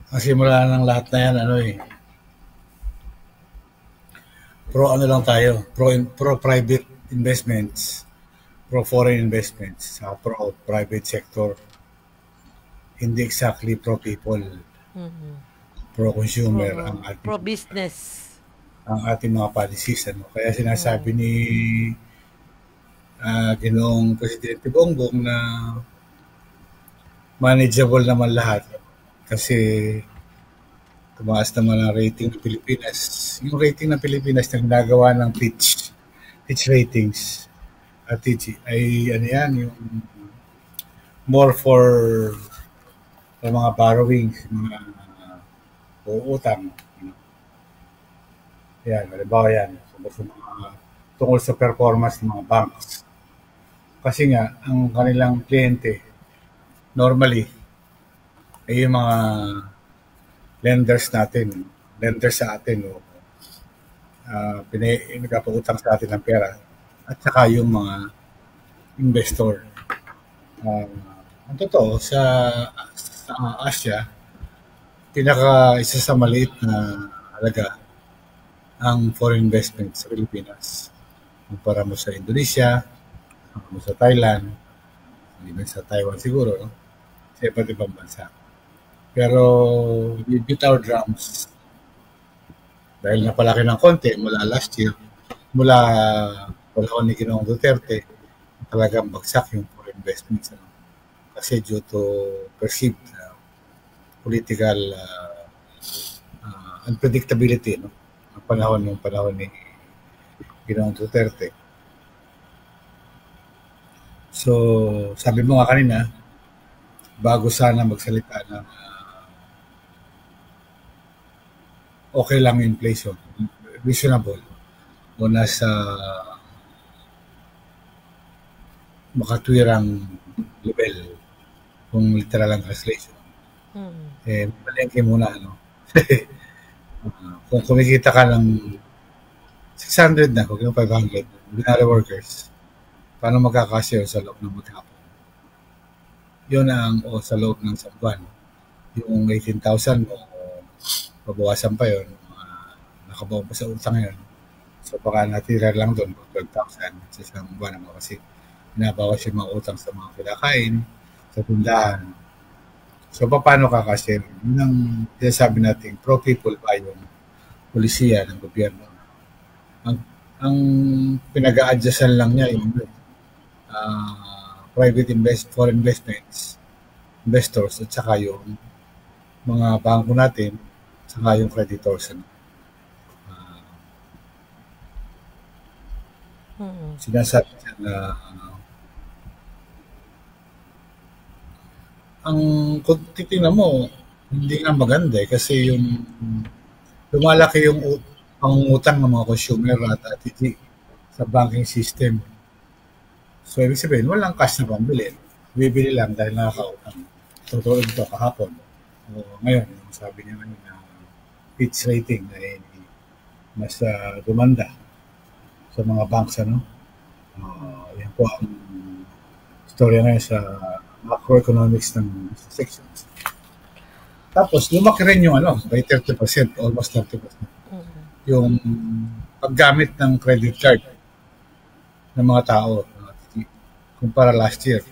ang simula ng lahat na yan, pro private investments, pro foreign investments, pro private sector, hindi exactly pro people, pro consumer, Pro business. ang ating mga policies. Kaya sinasabi ni Ginoong Presidente Bongbong na manageable naman lahat kasi tumaas naman ang rating ng Pilipinas. Yung rating ng Pilipinas na ginagawa ng Fitch ratings at ay yung more for mga borrowings, mga uutang. Yan, halimbawa yan. Tungkol sa performance ng mga banks. Kasi nga, ang kanilang kliyente, normally, ay yung mga lenders sa atin, nagpapautang sa atin ng pera, at saka yung mga investor. Ang totoo, sa Asia, isa sa maliit na halaga ang foreign investment sa Pilipinas. Kumpara mo sa Indonesia, mo sa Thailand, hindi sa Taiwan siguro, no? Sa iba't ibang bansa. Pero we beat our drums dahil napalaki ng konti mula last year, mula panahon ni Ginoong Duterte, talagang bagsak yung foreign investments. Kasi due to perceived political unpredictability, no? Ang panahon ni Ginoong Duterte. So, sabi mo nga kanina, bago sana magsalita ng okay lang yung inflation, reasonable, o nasa makatwirang level, kung literal ang translation. Malengke muna, kung kumikita ka ng 600 na, kung yung 500, ordinary workers, paano magkakasya sa loob ng maghapon? Yun ang sa loob ng isang buwan. Yung 18,000 mo, pabawasan pa yun, nakabaw pa sa utang yun. So baka natira lang doon, 12,000 sa isang buwan naman kasi binabawas yung mga utang sa mga pinakain, sa tindahan. So paano kakasya? Yun ang sinasabi natin, pro-people ba yung polisiya ng gobyerno? Ang pinag-a-adjustan lang niya yung private foreign investors at saka yung mga bangko natin, saka yung creditors. Sinasabi niya na kung titingnan mo, hindi nga maganda kasi yung lumalaki yung pangungutang ng mga consumer at ATG sa banking system. So, ibig sabihin, walang cash na pambili. Bibili lang dahil nakakautang. Totoo ito kahapon. So, ngayon, sabi niya ngayon na Fitch rating ay mas dumanda sa mga banks. Yan po ang istorya ngayon sa macroeconomics ng sections. Tapos, lumaki rin yung by 30%, almost 30%. Yung paggamit ng credit card ng mga tao kumpara last year.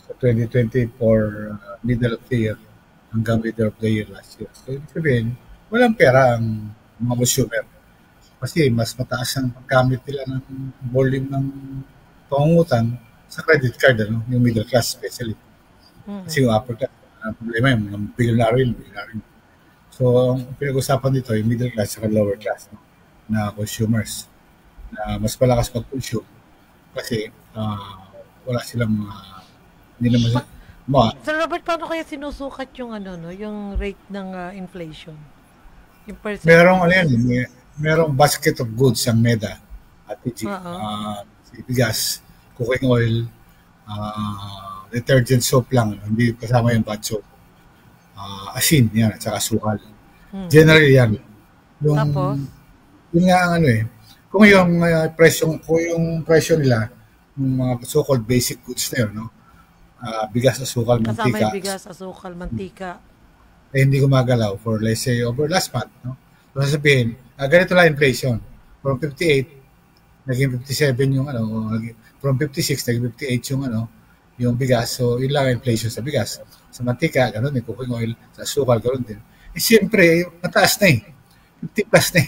So, 2020 for middle of the year hanggang middle of the year last year. So, ibig sabihin, walang pera ang mga consumer. Kasi mas mataas ang paggamit nila ng volume ng pangungutang sa credit card, yung middle class especially. Kasi yung upper class, ang problema yung mga bilyonaryo. So, ang pinag-usapan dito yung middle class at lower class na consumers na mas malakas mag-consume kasi wala silang hindi naman Sir Robert, paano kaya sinusukat yung yung rate ng inflation? Yung percent? Merong basket of goods ang MEDA at TG. Bigas, cooking oil, detergent soap lang, hindi kasama yung bad soap. Asin, yan, at saka sukal. Generally yan. Tapos? Yun nga ang kung yung presyo nila, yung mga so-called basic goods na yun, bigas, asukal, mantika. Kasama yung bigas, asukal, mantika. Hindi gumagalaw for let's say over last month. So sasabihin, ganito lang inflation. From 58, naging 57 yung from 56, naging 58 yung bigas. So yun lang inflation sa bigas. Sa mantika, gano'n din. Cooking oil, sa asukal, gano'n din. Siyempre, mataas na 50 plus na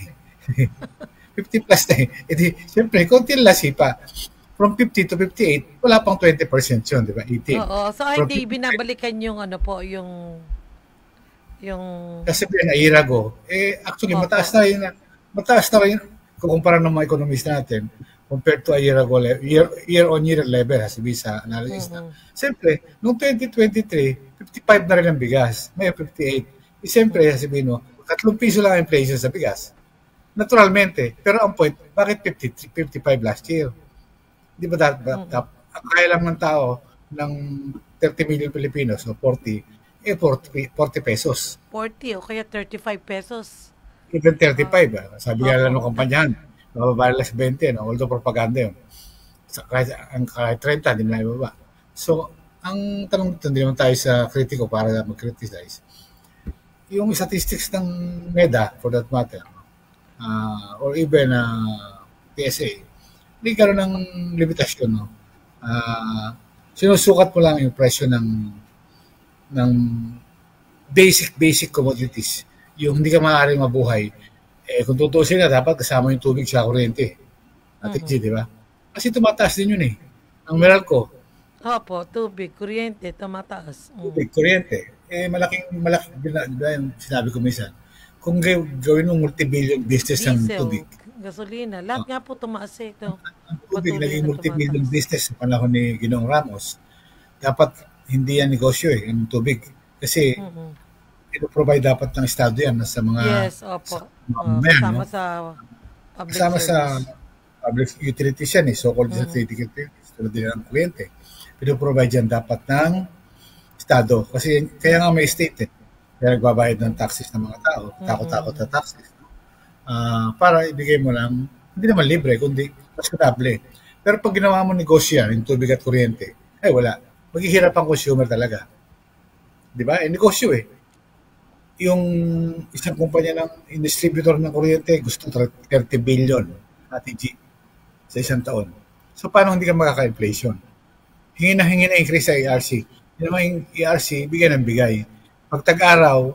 50 plus na siyempre, konti lang sipa. From 50 to 58, wala pang 20% yun, di ba? 18. Oo. So, hindi binabalikan yung Kasi a year ago, actually, mataas na rin, kukumpara ng mga ekonomista natin, compared to a year ago, year-on-year level, sabi sa analysis na. Siyempre, noong 2023, 55 na rin ang bigas, may 58. Siyempre, sabihin mo, 3 piso lang ang inflation sa bigas. Naturalmente, pero ang point, bakit 55 last year? Di ba ang kaya lang ng tao ng 30 million Filipinos, so 40 pesos. 40 o kaya 35 pesos. Even 35, sabi nga lang ng kampanyahan, mababa lang sa 20, although propaganda yun. Kahit 30, hindi na ibaba. So, ang tanong dito, hindi naman tayo sa kritiko para mag-criticize. Yung statistics ng MEDA, for that matter, or even PSA, hindi gano'n ng limitasyon. Sinusukat mo lang yung presyo ng basic commodities. Yung hindi ka maaaring mabuhay. Kung tutusin na, dapat kasama yung tubig sa kuryente. Di ba? Kasi tumataas din yun Ang Meralco. Opo, tubig, kuryente, tumataas. Tubig, kuryente. Malaking yung sinabi ko minsan. Kung gawin mo multi-billion business ng tubig, gasolina. Lahat nga po tumaas ito. Ang tubig naging multi-billion business sa panahon ni Ginoong Ramos. Dapat hindi yan negosyo ang tubig. Kasi ino-provide dapat ng estado yan sa mga kasama sa public utilities yan so-called strategic utilities. Tulad din ang kuryente. Pino-provide yan dapat ng estado. Kasi kaya nga may state Kaya nagbabayad ng taxes ng mga tao. Takot-takot na taxes. Para ibigay mo lang, hindi naman libre, kundi rasyonable. Pero pag ginawa mo negosyo yan, yung tubig at kuryente, wala. Maghihirap ang consumer talaga. Di ba? Negosyo Yung isang kumpanya ng distributor ng kuryente, gusto 30 billion ATG sa isang taon. So, paano hindi ka makaka-inflation? Hingi na increase sa ERC. Hindi naman yung ERC, bigay ng bigay. Pag tag-araw,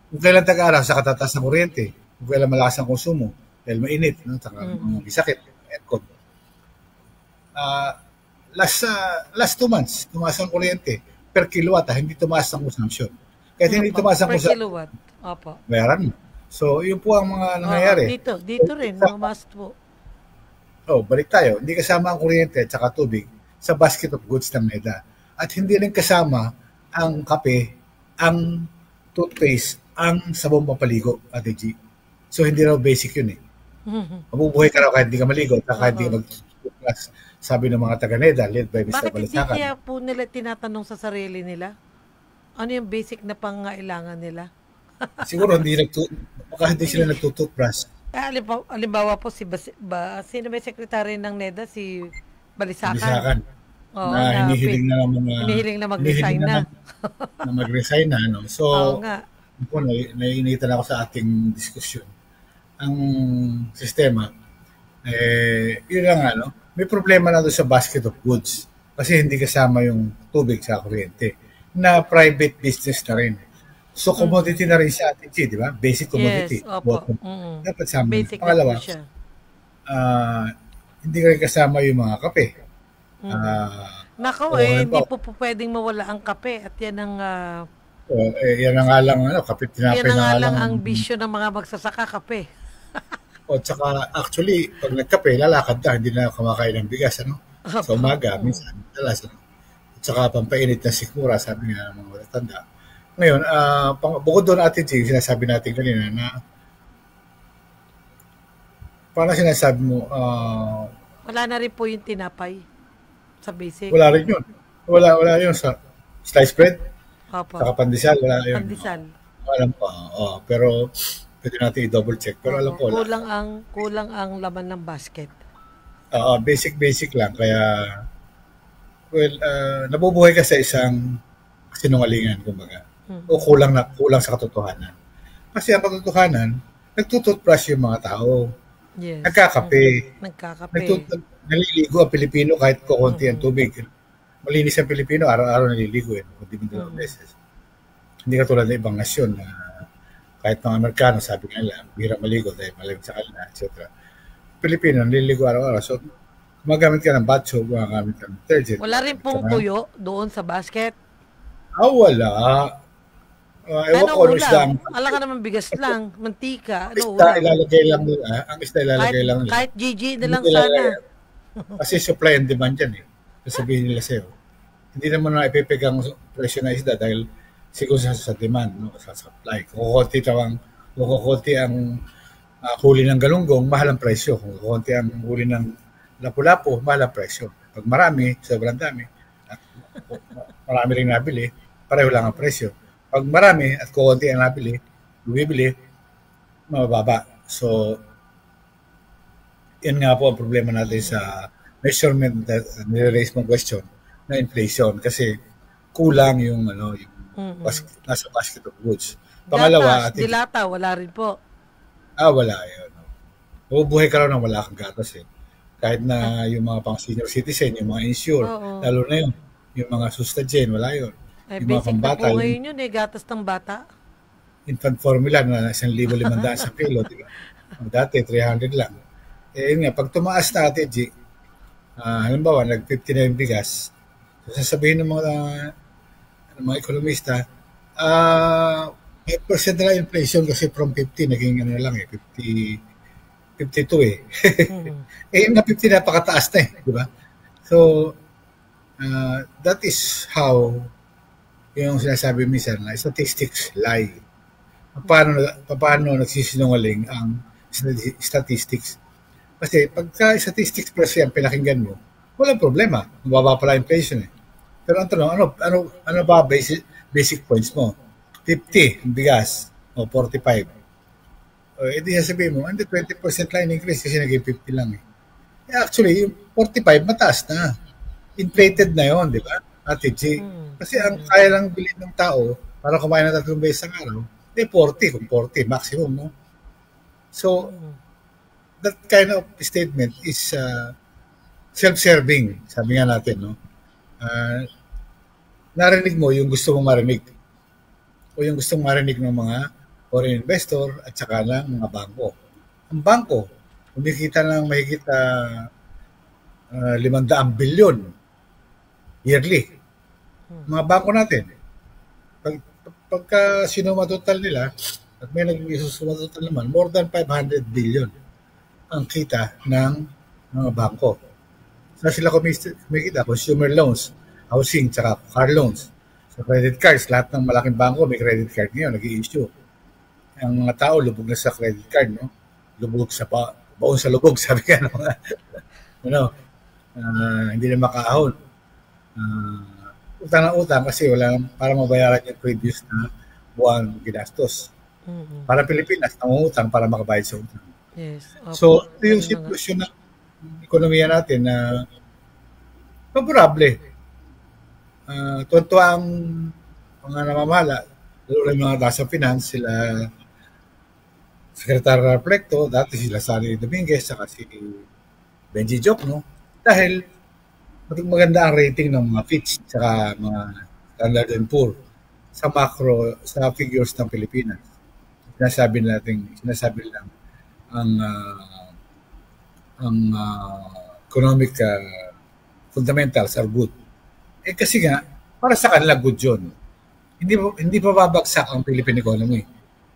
kung kailan tag-araw, sa katataas ng kuryente, kung kailan malakas ang konsumo, dahil mainit, no? Saka may sakit, aircon. Last 2 months, tumaas ang kuryente per kilowatt, hindi tumaas ang consumption. Kahit hindi tumaas ang Per consumption, kilowatt. Opo. bayaran mo. So, yun po ang mga nangyayari. Dito rin, mga must po. Balik tayo. Hindi kasama ang kuryente at saka tubig sa basket of goods ng NEDA. At hindi rin kasama ang kape, ang toothpaste, ang sabong pampaligo, Ate G. So, hindi raw basic yun eh. Mabubuhay ka raw kahit hindi ka maligo, kahit hindi ka mag-toothbrush. Sabi ng mga taga-NEDA, led by Mr. Bakit hindi Balisacan. kaya po nila tinatanong sa sarili nila? Ano yung basic na pangailangan nila? Siguro baka hindi sila nagtutoothbrush. Halimbawa po, sino ba yung sekretary ng NEDA? Si Balisacan. Balisacan. Oo, Na hinihiling na ng mga... hinihiling na mag-resign na. na mag-resign na. No? So, Oo nga. naiinitan ako sa ating diskusyon. Ang sistema, yun lang ano, may problema na doon sa basket of goods kasi hindi kasama yung tubig sa kuryente na private business na rin. So, commodity na rin sa atin, di ba? Basic commodity. Yes, opo. Dapat sama. Basic Pangalawa, na po siya. hindi rin kasama yung mga kape. Nako, hindi po pwedeng mawala ang kape at yan ang yan ang nga lang, kape tinapay yan ang na nga lang. ang bisyo ng mga magsasaka kape. Tsaka actually, pag nagkape, lalakad na, hindi na kumakain ng bigas, ano? Sa umaga, minsan, talas, ano? At saka pampainit na sikmura, sabi nga ng mga matatanda. Ngayon, bukod doon Ate G, sinasabi natin kanina na parang sinasabi mo, Wala na rin po yung tinapay sa basic. wala rin yun. Wala yun sa sliced bread, Opo. saka pandesal, wala yun. Pandesal. Alam ko, pero pwede natin i-double check. Pero alam ko, wala. Kulang ang laman ng basket. Basic lang. Kaya, nabubuhay ka sa isang sinungalingan, kumbaga. O kulang sa katotohanan. Kasi ang katotohanan, nagtututbrush yung mga tao. Yes. Nagkakape. Nagkakape. Naliligo ang Pilipino kahit kukunti ang tubig. Malinis ang Pilipino, araw-araw naliligo. Kundi dalawang beses. Hindi katulad ng ibang nasyon na kahit mga Amerikano, sabi nila, bihira maligo dahil malamig sa kanila, etc. Pilipino, naliligo araw-araw. So, gumagamit ka ng batso, gumagamit ka ng detergent. Wala rin pong tuyo doon sa basket. Wala. Ewan ko ano isda. Alam ka naman bigas lang, mantika. Isda ilalagay lang nila. Ang isda ilalagay lang nila. Kahit GG na lang sana. Kasi supply and demand yan eh. Sasabihin nila sa'yo. Hindi naman na ipipigang presyo na isda dahil siguro sa demand, no? Sa supply. Kung kukunti ang huli ng galunggong, mahal ang presyo. Kung kukunti ang huli ng lapu-lapu, mahal ang presyo. Pag marami, sobrang dami, at marami rin nabili, pareho lang ang presyo. Pag marami at kukunti ang bumibili, mababa. So, yan nga po ang problema natin sa measurement na nire-raise mong question na inflation kasi kulang yung nasa basket of goods. Pangalawa, gatas, dilata, wala rin po. Wala yun. Mabubuhay ka raw nang wala kang gatas eh. Kahit na yung mga pang senior citizen, yung mga insure, lalo na yung mga sustagen, wala yun. Yung mga pambata. Basic na po ngayon yun gatas ng bata. Infant formula na 1,500 sa kilo, di ba? Dati, 300 lang. Yun nga, pag tumaas na Ate G, halimbawa, nag-50 na yung bigas, sasabihin ng mga ekonomista, 5% na lang inflation kasi from 50, naging 52 eh. Yung na 50 napakataas na eh, di ba? So, that is how yung sinasabi minsan na statistics lie. Paano nagsisinungaling ang statistics? Kasi pagka statistics plus yan, pinakinggan mo, walang problema. Mababa pala inflation eh. Pero ang tanong, ano ba basic points mo? 50 ang bigas o 45. Edi sasabihin mo, hindi 20% lang increase kasi naging 50 lang eh. Actually, yung 45 mataas na. Inflated na yon, di ba? Ate G. Kasi ang kaya lang bilhin ng tao para kumain ng 3 beses ang araw, 40, kung 40 maximum, no? So, that kind of statement is self-serving, sabi nga natin, no? Narinig mo yung gusto mong marinig o yung gustong marinig ng mga foreign investor at saka ng mga bangko. Ang bangko, kumikita ng mahigit 500 bilyon yearly. Mga bangko natin. Pagka sinumatotal nila, at may nag-sumatotal naman, more than 500 billion ang kita ng mga bangko. Saan sila kumikita? Consumer loans, housing, tsaka car loans. So credit cards, lahat ng malaking bangko may credit card ngayon, nag-i-issue. Ang mga tao lubog na sa credit card, no? Lubog sa baon sa lubog, sabi ka ng mga hindi na makaahon. Utang na utang kasi wala para mabayaran yung previous na buwan ginastos. Para Pilipinas, nangungutang para makabayad sa utang. Yes. So, ito yung sitwasyon ng ekonomiya natin na favorable. Tuwa ang mga namamahala, lalo na yung mga nasa finance, sila Secretary Reflecto, dati sila Sally Dominguez, saka si Benji Joc, no? Dahil maganda ang rating ng mga Fitch, saka mga Standard & Poor sa macro, sa figures ng Pilipinas. Sinasabi lang ang economic fundamentals are good. Kasi nga, para sa kanila good yun. Hindi pa babagsak ang Philippine economy.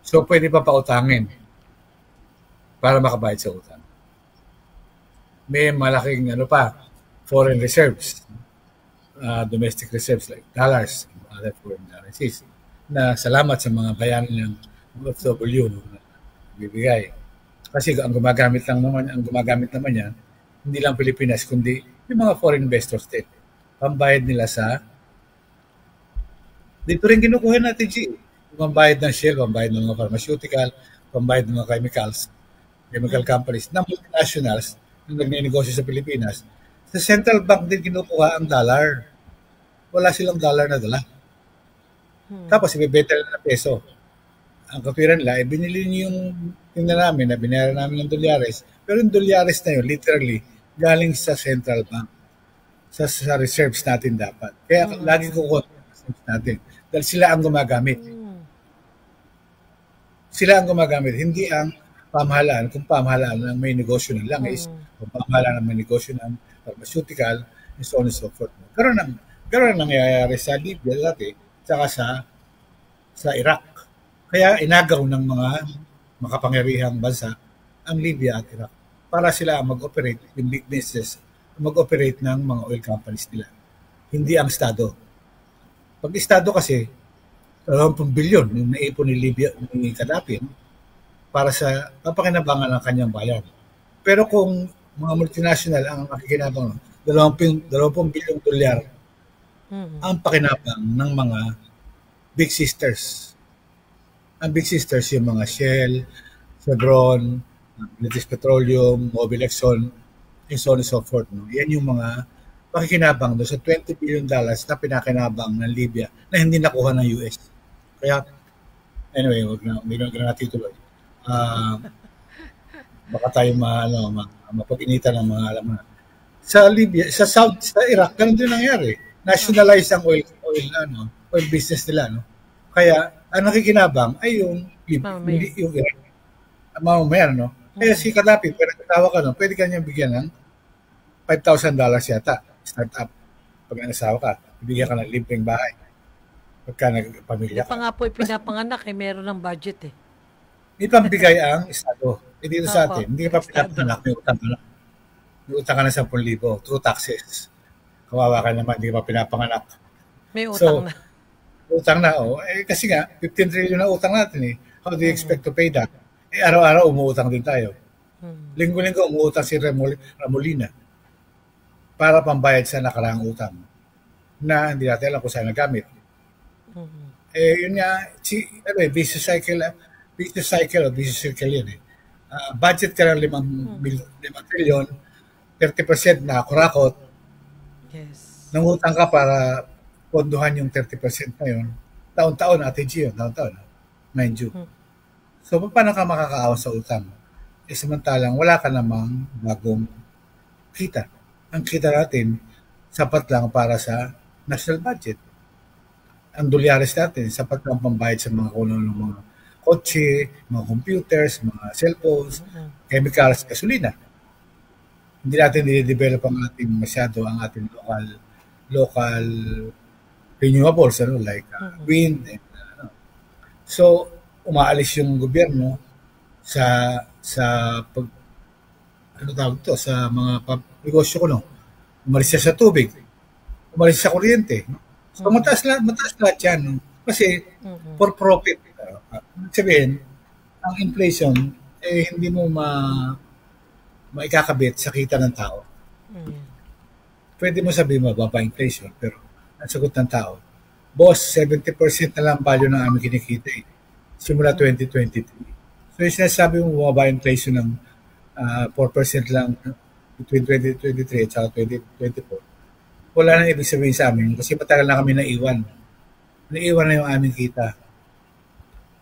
So, pwede pa pautangin para makabayad sa utang. May malaking foreign reserves, domestic reserves like dollars and other foreign currencies na salamat sa mga bayan ng OFW na bibigay. Kasi ang gumagamit naman yan, hindi lang Pilipinas, kundi yung mga foreign investors din. Pambayad nila dito rin kinukuha natin, pambayad ng Shell, pambayad ng mga pharmaceutical, pambayad ng mga chemical companies, ng multinationals na nagnenegosyo sa Pilipinas. Sa central bank din kinukuha ang dollar. Wala silang dollar na dala. Tapos ibebenta na peso. Ang kapiran nila, binili niyo yung namin na binayaran namin ng dolyares. Pero yung dolyares na yun, literally, galing sa central bank. Sa reserves natin dapat. Kaya lagi kukuha sa reserves natin. Dahil sila ang gumagamit. Sila ang gumagamit. Hindi ang pamahalaan. Kung pamahalaan ang may negosyo ng langis, kung pamahalaan ang may negosyo ng pharmaceutical, and so on and so forth. Karoon ang nangyayari sa Libya dati, saka sa Iraq. Kaya inagaw ng mga makapangyarihang bansa ang Libya at Iraq para sila mag-operate, yung big business, mag-operate ng mga oil companies nila. Hindi ang Estado. Pag Estado kasi, 20 bilyon yung naipon ni Libya, ni Gaddafi, para sa papakinabangan ng kanyang bayan. Pero kung mga multinational ang makikinabang, 20 bilyong dolyar ang pakinabang ng mga big sisters. Ang big sisters yung mga Shell, Chevron, British Petroleum, Mobil Exxon, and so on and so forth. No? Yan yung mga pakikinabang doon sa $20 billion na pinakinabang ng Libya na hindi nakuha ng US. Kaya, anyway, hindi na natin tuloy. Baka tayo mapag-initan ng mga alam na. Sa Libya, sa Iraq, ganun din nangyari. Nationalize ang oil business nila. No? Kaya, ang nakikinabang ay yung Iraq. Mamamayan, no? Kaya si Gaddafi, pwede katawa ka, no? Pwede ka niyang bigyan ng $5,000 yata, startup. Pag nasawa ka, bibigyan ka ng libreng bahay. Pagka nagpamilya ka. Pa nga po, pinapanganak, meron ng budget eh. May pambigay ang Estado. Dito sa atin, hindi ka pa pinapanganak, may utang ka na. May utang ka na 10,000 through taxes. Kawawa ka naman, hindi ka pa pinapanganak. May utang na. Utang na, kasi nga, 15 trillion na utang natin eh. How do you expect to pay that? Araw-araw umuutang din tayo. Linggo-linggo umuutang si Ramolina para pambayad sa nakaraang utang na hindi natin alam kung saan nagamit. Yun nga, business cycle yun eh. Budget ka ng 5 trillion, 30% na kurakot. Yes. Nangutang ka para ponduhan yung 30% na yun. Taon-taon, ATG yun, taon-taon. Mind you. So, paano ka makakaawa sa utang? Samantalang wala ka namang bagong kita. Ang kita natin, sapat lang para sa national budget. Ang dolyares natin, sapat lang pambayad sa mga kotse, mga computers, mga cellphones, chemicals, gasolina. Hindi natin i-develop ang ating local renewables, like wind. And, So, umaalis yung gobyerno sa pag sa mga negosyo ko, no? Umalis siya sa tubig, umalis sa kuryente. So, mataas lahat yan, no? Kasi for profit. Sabihin, ang inflation, hindi mo maikakabit sa kita ng tao. Pwede mo sabihin mababa inflation, pero ang sagot ng tao, boss, 70% na lang value ng aming kinikita simula 2023. So yung sinasabi mo bumaba inflation ng 4% lang between 2023 at saka 2024, wala nang ibig sabihin sa amin kasi matagal na kami naiwan na yung aming kita.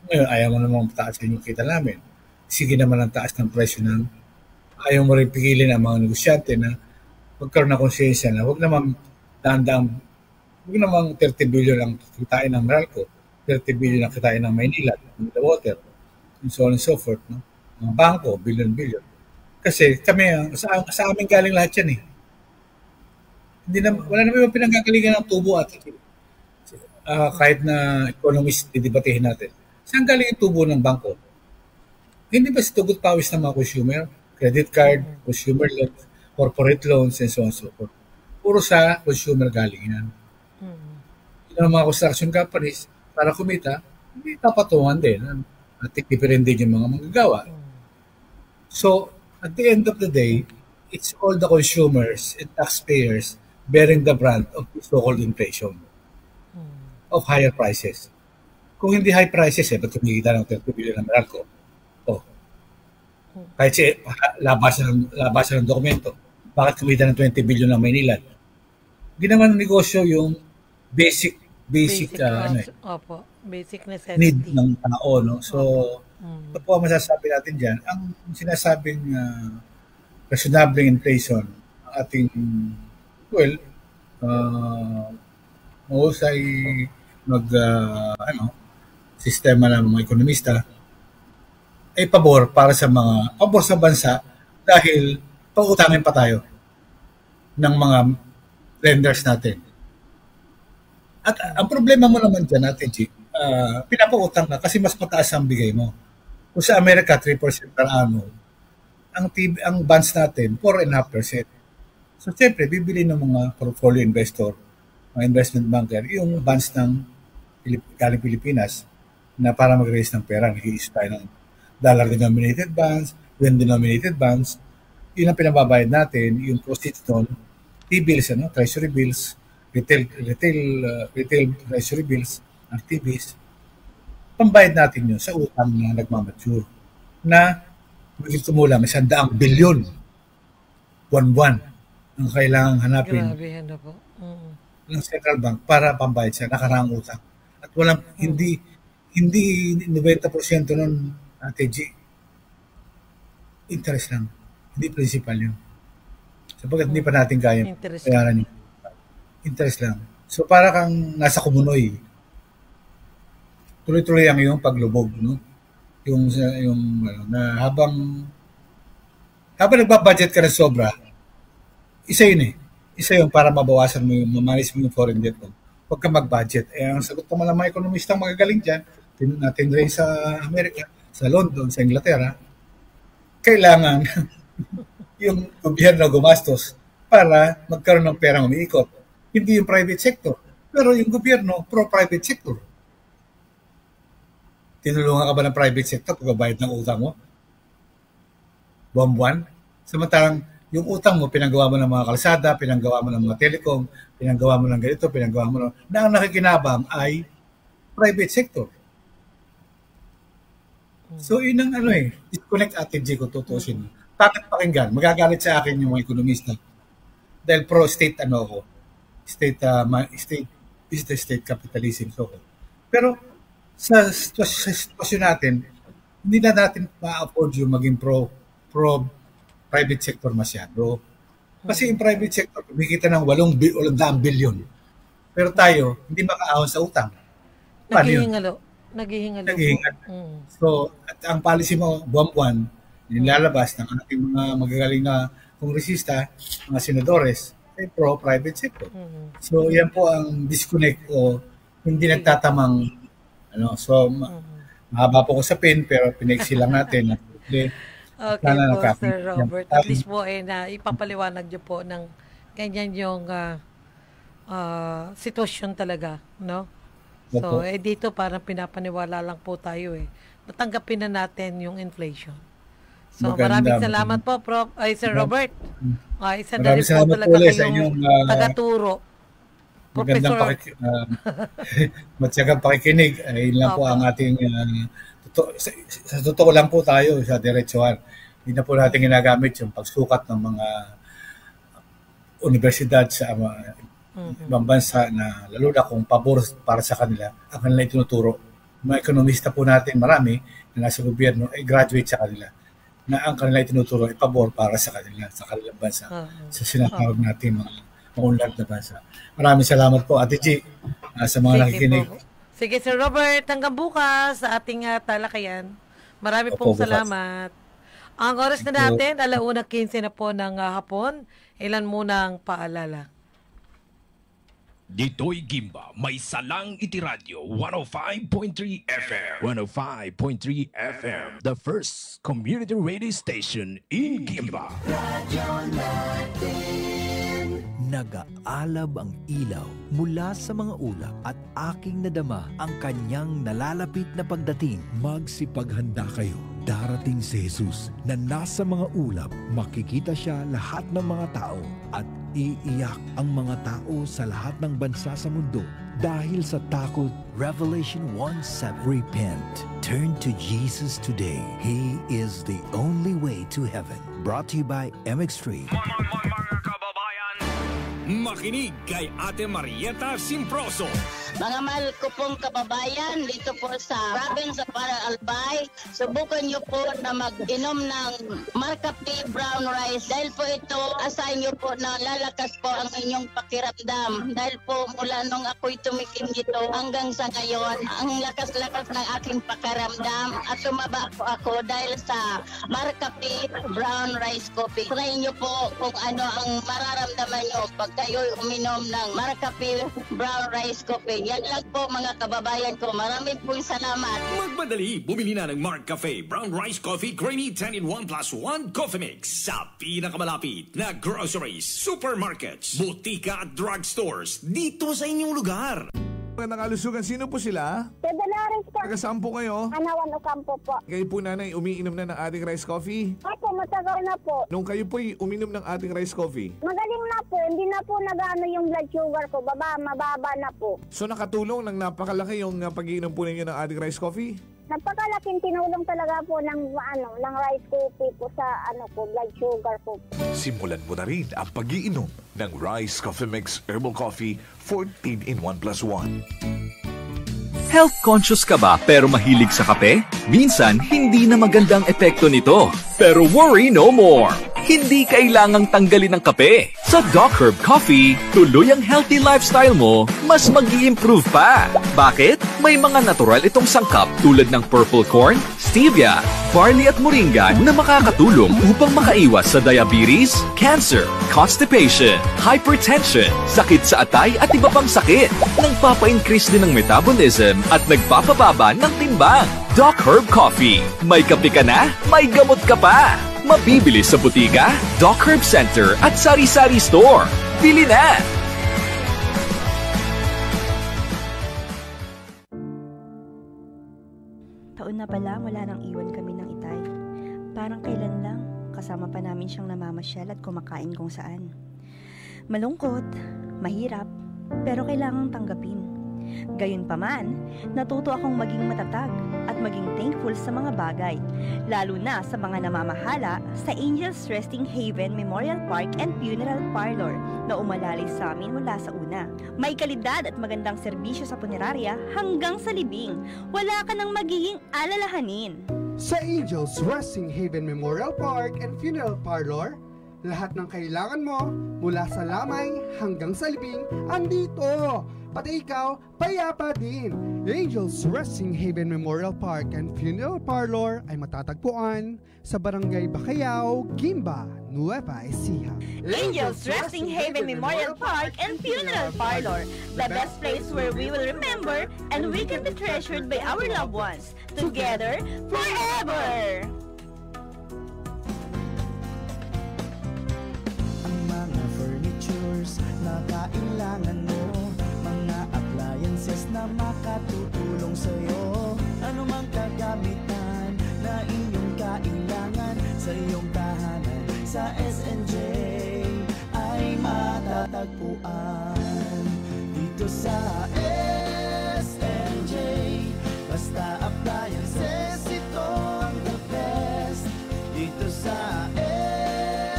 Ngayon, ayaw mo namang taasin yung kita namin. Sige naman ang taas ng presyo ayaw mo rin pigilin ang mga negosyante na magkaroon ng konsensya na huwag namang 30 billion ang kitain ng Meralco, 30 billion ang kitain ng Maynila, ng The Water, and so on and so forth. No? Mga bangko, billion. Kasi kami, sa amin galing lahat yan eh. Wala naman yung pinanggagalingan ng tubo at kahit na economist, didebatehin natin. Saan galing yung tubo ng bangko? Hindi ba sa tugot pawis ng mga consumer? Credit card, consumer loans, corporate loans, and so on and so forth. Puro sa consumer galing yan. Yung mga construction companies, para kumita, hindi papatungan din. At tipirin din yung mga manggagawa. So, at the end of the day, it's all the consumers and taxpayers bearing the brunt of the so-called inflation of higher prices. Kung hindi high prices, ba't kumikita ng 30 billion ng Meralco? Kahit labasan ng dokumento, bakit kumita ng 20 billion ng Maynila? Hindi naman negosyo yung basic necessity need ng tao, no? So, ito po ang masasabi natin dyan. Ang sinasabing reasonable inflation, ating, mahusay sistema ng mga ekonomista, ay pabor sa bansa dahil pag-utangin pa tayo ng mga lenders natin. At ang problema mo naman dyan natin, pinapautang ka kasi mas mataas ang bigay mo. Kung sa Amerika, 3% per annum, ang bonds natin, 4.5%. So, siyempre, bibili ng mga portfolio investor, mga investment banker, yung bonds ng galing Pilipinas na para mag-raise ng pera. Nag-i-issue tayo ng dollar-denominated bonds, yen-denominated bonds. Yun ang pinababayad natin, yung proceeds doon, T-bills, treasury bills, retail treasury bills, RTBs, pambayad natin yun sa utang na nagmamature na magiging tumulang 100 bilyon buwan-buwan ang kailangang hanapin ng central bank para pambayad sa nakaraang utang. At hindi 90% nun, Ate G, interest lang. Hindi principal yun. Sapagkat hindi pa natin kaya bayaran yun. Interest lang. So, para kang nasa kumunoy. Tuloy-tuloy ang iyong paglubog, no? Na habang nagbabudget ka ng sobra, isa yun eh. Isa yun para mabawasan mo mamanis mo yung foreign debt mo. Huwag ka mag-budget. Ang sagot naman ng mga ekonomistang magagaling dyan, natin rin sa Amerika, sa London, sa Inglaterra, kailangan yung gobyerno gumastos para magkaroon ng perang umiikot. Hindi yung private sector. Pero yung gobyerno, pro-private sector. Tinulungan ka ba ng private sector pagbabayad ng utang mo? Buwan-buwan? Samantalang yung utang mo, pinagawa mo ng mga kalsada, pinagawa mo ng mga telecom, pinagawa mo ng ganito, pinagawa mo ng... Na ang nakikinabang ay private sector. So, yun ang disconnect attitude ko tutusin. Bakit pakinggan? Magagalit sa akin yung mga ekonomista. Dahil pro-state ako. State capitalism. So, pero sa sitwasyon natin, hindi na natin ma-afford yung maging pro-private sector masyado. Kasi yung private sector, kumikita ng 8 billion. Pero tayo, hindi makaahon sa utang. Paano yun? Naghihingal. Naghihingal. So, at ang policy mo, buwan-buwan, nilalabas ng ating mga magagaling na kongresista, mga senadores, ay pro-private sector. So, yan po ang disconnect o hindi nagtatamang, mahaba po ko sa pin, pero pinaiksi lang natin. Okay po, Sir Robert. At least po, ipapaliwanag niyo po ng ganyan yung sitwasyon talaga, no? So, dito parang pinapaniwala lang po tayo Natanggapin na natin yung inflation. So, maraming salamat po, Sir Robert. Isa na rin po talaga kayong tagaturo. Professor. Matyagang pakikinig. Ayun lang po ang ating, sa totoo lang po tayo sa diretsuhan. Hindi na po natin ginagamit yung pagsukat ng mga universidad sa ibang bansa na lalo na kung pabor para sa kanila, ang kanila itinuturo. Mga ekonomista po natin, marami na nasa gobyerno ay graduate sa kanila na ang kanila itinuturo ay pabor para sa kanila, sa kanilang bansa. Sa sinatawag natin mga maunlad na bansa. Maraming salamat po, Ate G, sa mga nakikinig. Sige, Sir Robert, hanggang bukas sa ating talakayan. Marami pong salamat. Ang oras na natin, 1:15 na po ng hapon. Ilan muna ang paalala? Dito'y Gimba, may salang itiradyo, 105.3 FM. 105.3 FM, the first community radio station in Gimba. Nag-aalab ang ilaw mula sa mga ulap at aking nadama ang kanyang nalalapit na pagdating. Magsipaghanda kayo. Darating si Jesus na nasa mga ulap, makikita siya lahat ng mga tao at iiyak ang mga tao sa lahat ng bansa sa mundo dahil sa takot. Revelation 1:7. Repent. Turn to Jesus today. He is the only way to heaven. Brought to you by MX3. Makinig kay Ate Marieta Simproso. Mga mahal ko pong kababayan, dito po sa province sa Albay, subukan niyo po na mag-inom ng Marcapi Brown Rice. Dahil po ito, asahan niyo po na lalakas po ang inyong pakiramdam. Dahil po mula nung ako'y tumikim nito hanggang sa ngayon, ang lakas-lakas ng aking pakiramdam at tumaba po ako dahil sa Marcapi Brown Rice Coffee. Try niyo po kung ano ang mararamdaman niyo pag kayo'y uminom ng Marcapi Brown Rice Coffee. Yan lang po mga kababayan ko. Maraming pong salamat. Magmadali, bumili na ng Mark Cafe Brown Rice Coffee Creamy 10-in-1+1 Coffee Mix sa pinakamalapit na groceries, supermarkets, butika at drugstores dito sa inyong lugar. Magandang kalusugan. Sino po sila? Sa Dolores po. Taga-saan po kayo? Anawan Ocampo po. Kayo po, nanay, umiinom na ng ating rice coffee? Opo, matagal na po. Nung kayo po'y uminom ng ating rice coffee? Magaling na po. Hindi na po nag-ano yung blood sugar ko. Mababa na po. So nakatulong ng napakalaki yung pag-iinom po ninyo ng ating rice coffee? Napakalaking tinulong talaga po ng rice coffee po sa blood sugar po. Simulan mo na rin ang pag-iinom ng Rice Coffee Mix Herbal Coffee 14-in-1+1. Health-conscious ka ba pero mahilig sa kape? Minsan, hindi na magandang epekto nito. Pero worry no more! Hindi kailangang tanggalin ang kape. Sa Doc Herb Coffee, tuloy ang healthy lifestyle mo, mas mag-i-improve pa. Bakit? May mga natural itong sangkap tulad ng purple corn, stevia, barley at moringa na makakatulong upang makaiwas sa diabetes, cancer, constipation, hypertension, sakit sa atay at iba pang sakit. Nagpapa-increase din ng metabolism at nagpapababa ng timbang. Doc Herb Coffee. May kape ka na, may gamot ka pa. Mabibili sa butika, Doc Herb Center at Sari-Sari Store. Bili na! Taon na pala mula nang iwan kami ng Itay. Parang kailan lang, kasama pa namin siyang namamasyal at kumakain kung saan. Malungkot, mahirap, pero kailangang tanggapin. Gayunpaman, natuto akong maging matatag at maging thankful sa mga bagay, lalo na sa mga namamahala sa Angels Resting Haven Memorial Park and Funeral Parlor na umalalay sa amin mula sa una. May kalidad at magandang serbisyo sa punerarya hanggang sa libing. Wala ka nang magiging alalahanin. Sa Angels Resting Haven Memorial Park and Funeral Parlor, lahat ng kailangan mo mula sa lamay hanggang sa libing andito. pati ikaw, payapa din. Angels Resting Haven Memorial Park and Funeral Parlor ay matatagpuan sa Barangay Bacayao, Gimba, Nueva Ecija. Angels Resting Haven Memorial Park and Funeral Parlor, the best place where we will remember and we can be treasured by our loved ones. Together, forever! Ang mga furnitures na kailangan mo, mga appliances na makatutulong sa'yo, anumang kagamitan na inyong kailangan sa iyong tahanan, sa SNJ ay matatagpuan. Dito sa SNJ, basta appliances, ito ang the best. Dito sa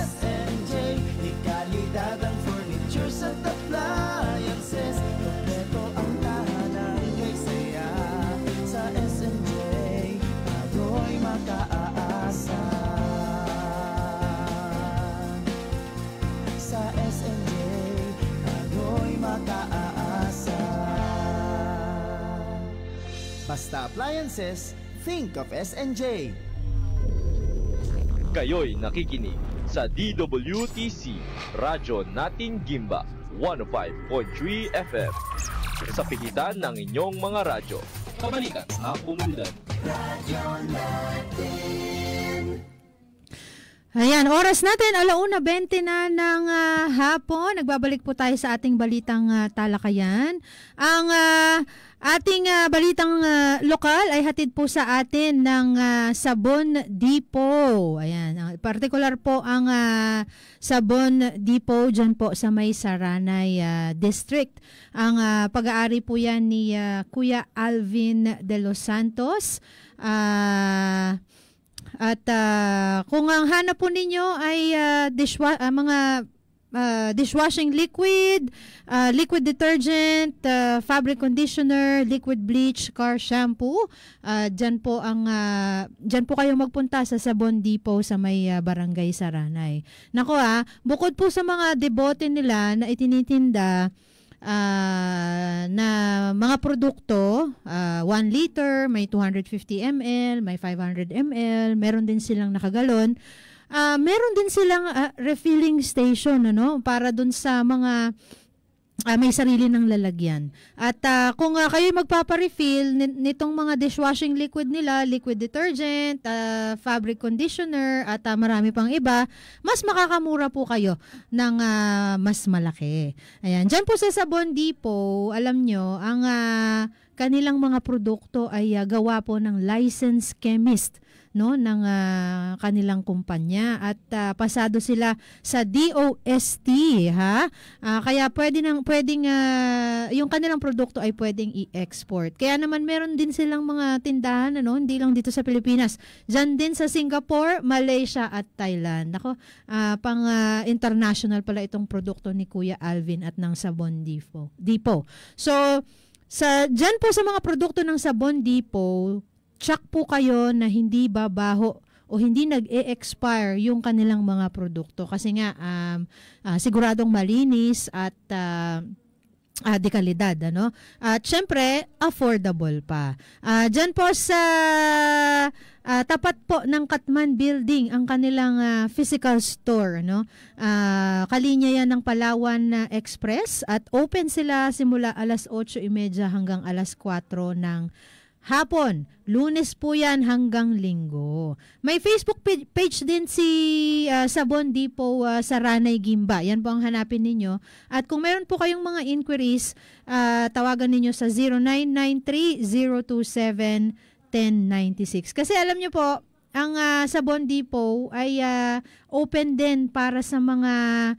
SNJ, ikalidad ang furnitures at appliances. Kompleto ang tahanan kay saya. Sa SNJ, ako'y makaasa. Sa SNJ, ako'y makaasa. Basta appliances, think of SNJ. Kayo'y nakikinig sa DWTC, Radyo Nating Gimba, 105.3 FM. Sa pigitan ng inyong mga radyo. Kabalikan sa komunidad. Radyo Natin. Ayan, oras natin, 1:20 na ng hapon. Nagbabalik po tayo sa ating balitang talakayan. Ang ating balitang lokal ay hatid po sa atin ng Sabon Depot. Ayan, particular po ang Sabon Depot dyan po sa may Saranay District. Ang pag-aari po yan ni Kuya Alvin de los Santos. At kung ang hanap po ninyo ay mga dishwashing liquid, liquid detergent, fabric conditioner, liquid bleach, car shampoo, dyan po kayo magpunta sa Sabon Depot sa may Barangay Saranay. Nako bukod po sa mga debote nila na itinitinda na mga produkto, 1 liter, may 250 ml, may 500 ml, meron din silang nakagalon. Meron din silang refilling station para dun sa mga may sarili ng lalagyan. At kung kayo magpapa-refill nitong mga dishwashing liquid nila, liquid detergent, fabric conditioner, at marami pang iba, mas makakamura po kayo ng mas malaki. Ayan, dyan po sa Sabon Depot, alam nyo, ang kanilang mga produkto ay gawa po ng licensed chemist ng kanilang kumpanya at pasado sila sa DOST kaya pwedeng yung kanilang produkto ay pwedeng i-export. Kaya naman meron din silang mga tindahan hindi lang dito sa Pilipinas. Diyan din sa Singapore, Malaysia at Thailand. Pang international pala itong produkto ni Kuya Alvin at ng Sabon Depot. So diyan po sa mga produkto ng Sabon Depot, check po kayo na hindi babaho o hindi nag-e-expire yung kanilang mga produkto kasi nga siguradong malinis at de kalidad at syempre affordable pa. Diyan po sa tapat po ng Katman Building ang kanilang physical store kalinya yan ng Palawan Express at open sila simula 8:30 hanggang 4:00 ng hapon. Lunes po yan hanggang Linggo. May Facebook page din si Sabon Depot Saranay Gimba. Yan po ang hanapin ninyo. At kung meron po kayong mga inquiries, tawagan ninyo sa 0993-027-1096. Kasi alam nyo po, ang Sabon Depot ay open din para sa mga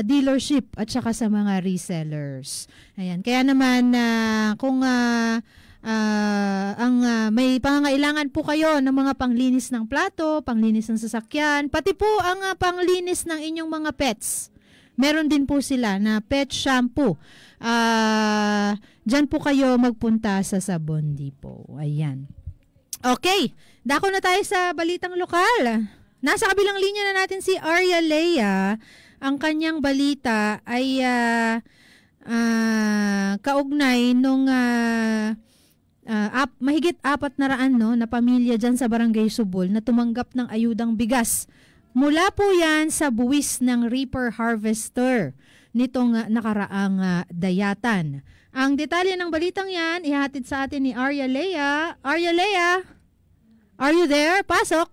dealership at saka sa mga resellers. Ayan. Kaya naman kung may pangangailangan po kayo ng mga panglinis ng plato, panglinis ng sasakyan, pati po ang panglinis ng inyong mga pets. Meron din po sila na pet shampoo. Diyan po kayo magpunta sa Sabon Depot. Ayan. Okay, dako na tayo sa balitang lokal. Nasa kabilang linya na natin si Arya Lea. Ang kanyang balita ay kaugnay nung mahigit 400 na pamilya dyan sa Barangay Subol na tumanggap ng ayudang bigas. Mula po yan sa buwis ng reaper harvester nitong nakaraang dayatan. Ang detalye ng balitang yan, ihatid sa atin ni Arya Lea. Arya Lea, are you there? Pasok!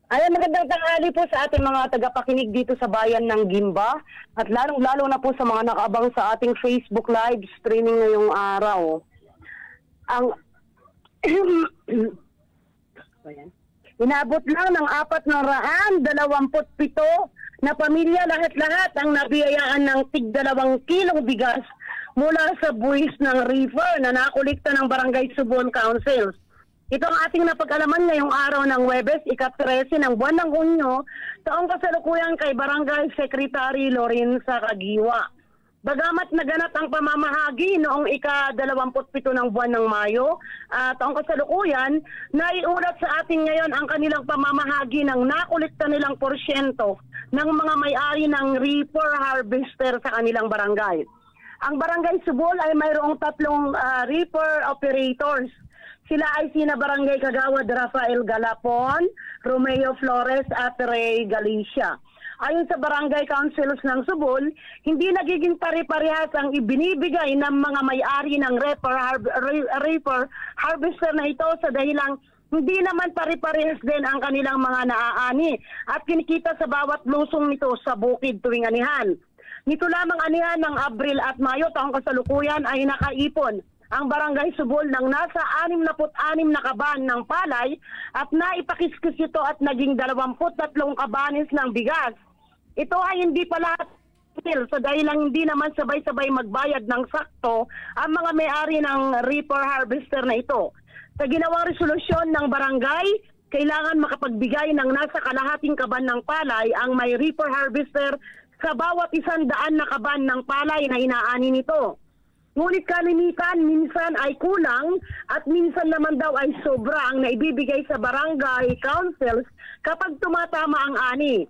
Ayan, magandang tanghali po sa ating mga tagapakinig dito sa bayan ng Gimba at lalong-lalo na po sa mga nakaabang sa ating Facebook live streaming ngayong araw. Ang inabot lang ng 427 na pamilya, lahat-lahat ang nabiyayaan ng tig 2 kilong bigas mula sa buwis ng reefer na nakolekta ng Barangay Subon Council. Ito ang ating napag-alaman ngayong araw ng Huwebes, ika-13 ng buwan ng Hunyo, taong kasalukuyan kay Barangay Secretary Lorenza Kagiwa. Bagamat naganap ang pamamahagi noong ika-27 ng buwan ng Mayo, taong kasalukuyan, naiulat sa atin ngayon ang kanilang pamamahagi ng nakolekta nilang porsyento ng mga may-ari ng reaper harvester sa kanilang barangay. Ang Barangay Subol ay mayroong 3 reaper operators. Sila ay sina Barangay Kagawad Rafael Galapon, Romeo Flores at Ray Galicia. Ayon sa Barangay Councils ng Subol, hindi nagiging pare-parehas ang ibinibigay ng mga may-ari ng reaper harvester na ito sa dahilang hindi naman pare-parehas din ang kanilang mga naaani at kinikita sa bawat lusong nito sa bukid tuwing anihan. Nito lamang anihan ng Abril at Mayo taong kasalukuyan ay nakaipon ang Barangay Subol ng nasa 66 na kaban ng palay at naipakiskis ito at naging 23 kabanis ng bigas. Ito ay hindi pala so dahil lang hindi naman sabay-sabay magbayad ng sakto ang mga may-ari ng reaper harvester na ito. Sa ginawang resolusyon ng barangay, kailangan makapagbigay ng nasa kalahating kaban ng palay ang may reaper harvester sa bawat 100 na kaban ng palay na inaani nito. Ngunit kalimitan, minsan ay kulang at minsan naman daw ay sobra ang naibibigay sa barangay councils kapag tumatama ang ani.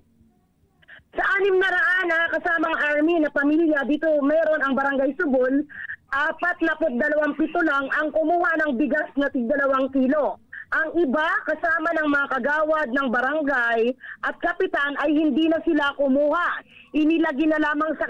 Sa 600 na kasamang army na pamilya dito meron ang Barangay Subol, 427 lang ang kumuha ng bigas na tig 2 kilo. Ang iba, kasama ng mga kagawad ng barangay at kapitan ay hindi na sila kumuha. Inilagay na lamang sa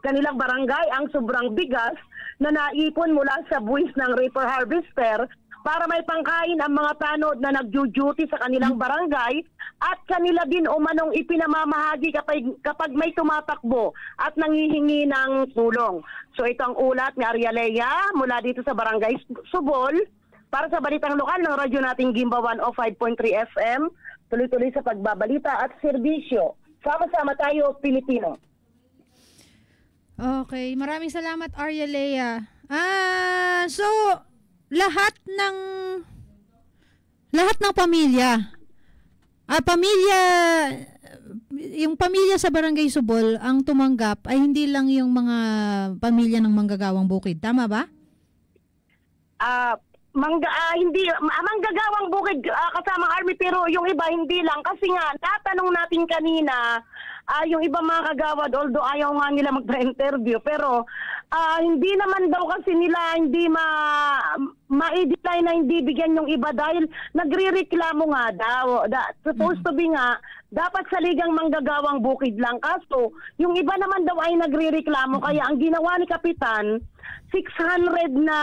kanilang barangay ang sobrang bigas na naipon mula sa buwis ng reaper harvester para may pangkain ang mga tanod na nagjo-duty sa kanilang barangay at kanila din umanong ipinamamahagi kapag may tumatakbo at nangihingi ng tulong. So ito ang ulat ni Arya Lea mula dito sa Barangay Subol para sa balitang lokal ng radyo nating Gimba 105.3 FM. Tuloy-tuloy sa pagbabalita at serbisyo. Sama-sama tayo, Pilipino. Okay, maraming salamat Arya Lea. So lahat ng pamilya, yung pamilya sa Barangay Subol ang tumanggap ay hindi lang yung mga pamilya ng manggagawang bukid, tama ba? Manggagawang bukid kasamang army, pero yung iba hindi lang kasi nga natanong natin kanina yung iba mga kagawad, although ayaw nga nila magpa-interview, pero hindi naman daw kasi nila hindi ma-decline na hindi bigyan yung iba dahil nagre-reklamo nga daw. Supposed to be nga, dapat sa ligang manggagawang bukid lang. Kaso, yung iba naman daw ay nagre-reklamo, kaya ang ginawa ni Kapitan, 600 na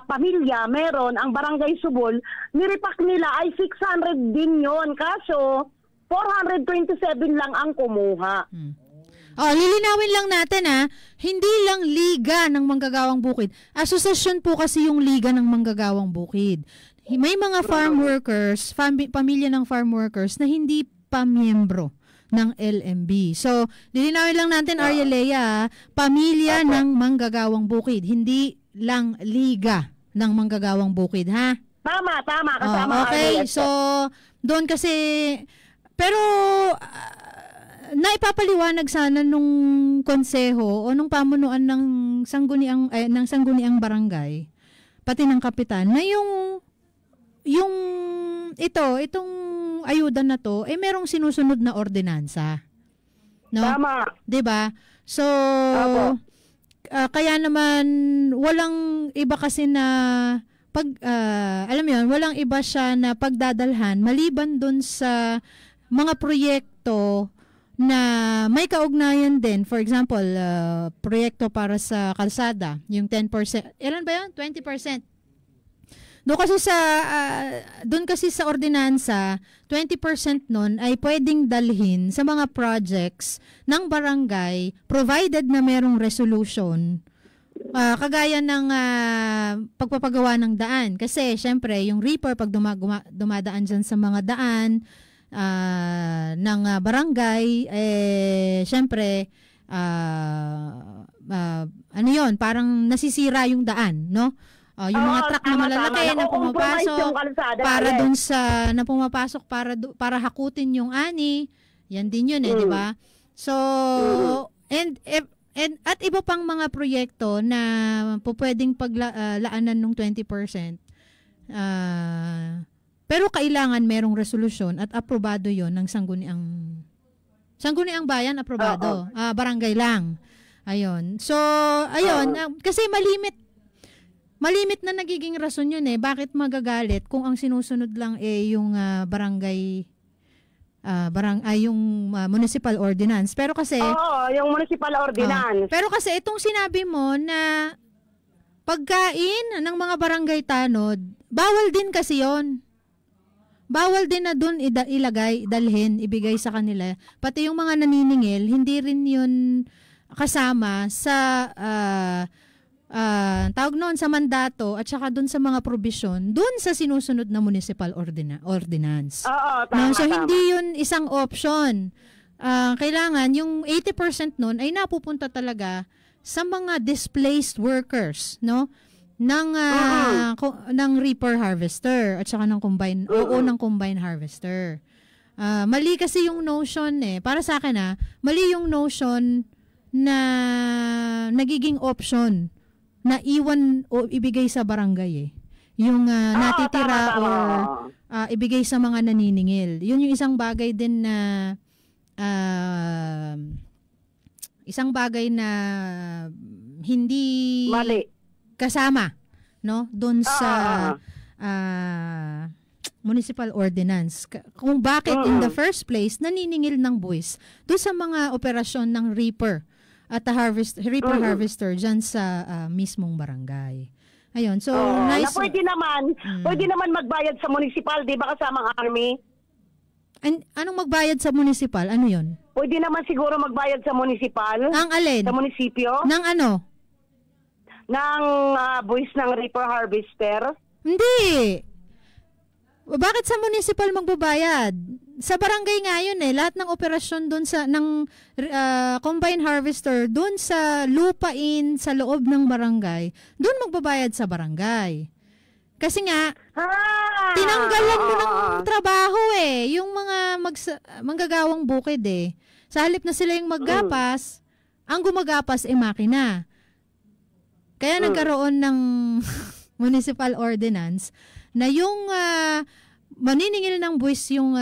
pamilya meron ang Barangay Subol, nirepack nila ay 600 din yon. Kaso, 427 lang ang kumuha. Lilinawin lang natin hindi lang Liga ng Manggagawang Bukid. Asosasyon po kasi yung Liga ng Manggagawang Bukid. May mga farm workers, pamilya ng farm workers na hindi pa miyembro ng LMB. So, lilinawin lang natin, Arya Lea, pamilya ng Manggagawang Bukid, hindi lang Liga ng Manggagawang Bukid, ha? Tama. Kasama okay, so, doon kasi, pero, naipapaliwanag sana nung konseho o nung pamunuan ng sangguniang barangay, pati ng kapitan, na itong ayuda na to, merong sinusunod na ordinansa. No? Tama. 'Di ba? So, kaya naman walang iba kasi na alam mo yun, walang iba siya na pagdadalhan maliban dun sa mga proyekto na may kaugnayan din. For example, proyekto para sa kalsada, yung 10%. Ilan ba yun? 20%. Doon kasi sa ordinansa, 20% nun ay pwedeng dalhin sa mga projects ng barangay provided na merong resolution. Kagaya ng pagpapagawa ng daan. Kasi syempre, yung reaper pag dumadaan dyan sa mga daan ng barangay, syempre, ano yun, parang nasisira yung daan, no? Yung mga truck na malalaki na pumapasok para dun sa para hakutin yung ani, yan din yun di ba? So at iba pang mga proyekto na pwedeng paglaanan ng 20%. Pero kailangan merong resolusyon at aprobado yon ng sangguniang bayan, aprobado. Barangay lang. Ayun. So ayun, kasi malimit na nagiging rason yun Bakit magagalit kung ang sinusunod lang yung barangay yung municipal ordinance. Pero kasi yung municipal ordinance. Pero kasi itong sinabi mo na pagkain ng mga barangay tanod, bawal din kasi 'yon. Bawal din na doon dalhin, ibigay sa kanila. Pati yung mga naniningil, hindi rin 'yun kasama sa tawag noon sa mandato at saka doon sa mga probisyon doon sa sinusunod na municipal ordinance. Tama, so tama. hindi yun isang option. Kailangan yung 80% noon ay napupunta talaga sa mga displaced workers, no? ng reaper harvester at saka ng combine harvester. Mali kasi yung notion para sa akin mali yung notion na nagiging option na iwan o ibigay sa barangay yung natitira tama. or ibigay sa mga naniningil. Yun yung isang bagay din na hindi mali kasama no doon sa municipal ordinance. Kung bakit in the first place naniningil ng buwis doon sa mga operasyon ng reaper at reaper harvester dyan sa mismong barangay. Ayun. So, nice. Na pwede naman magbayad sa municipal, di ba kasamang army? Anong magbayad sa municipal? Ano yun? Pwede naman siguro magbayad sa municipal. Ang alin? Sa munisipyo. Ng ano? Ng buwis ng reaper harvester. Hindi. Bakit sa municipal magbabayad? Sa barangay nga yun lahat ng operasyon doon ng combine harvester doon sa lupain sa loob ng barangay, doon magbabayad sa barangay. Kasi nga tinanggalan mo ng trabaho yung mga manggagawang bukid Sa halip na sila yung maggapas, ang gumagapas makina. Kaya nagkaroon ng municipal ordinance na yung maniningil ng buwis yung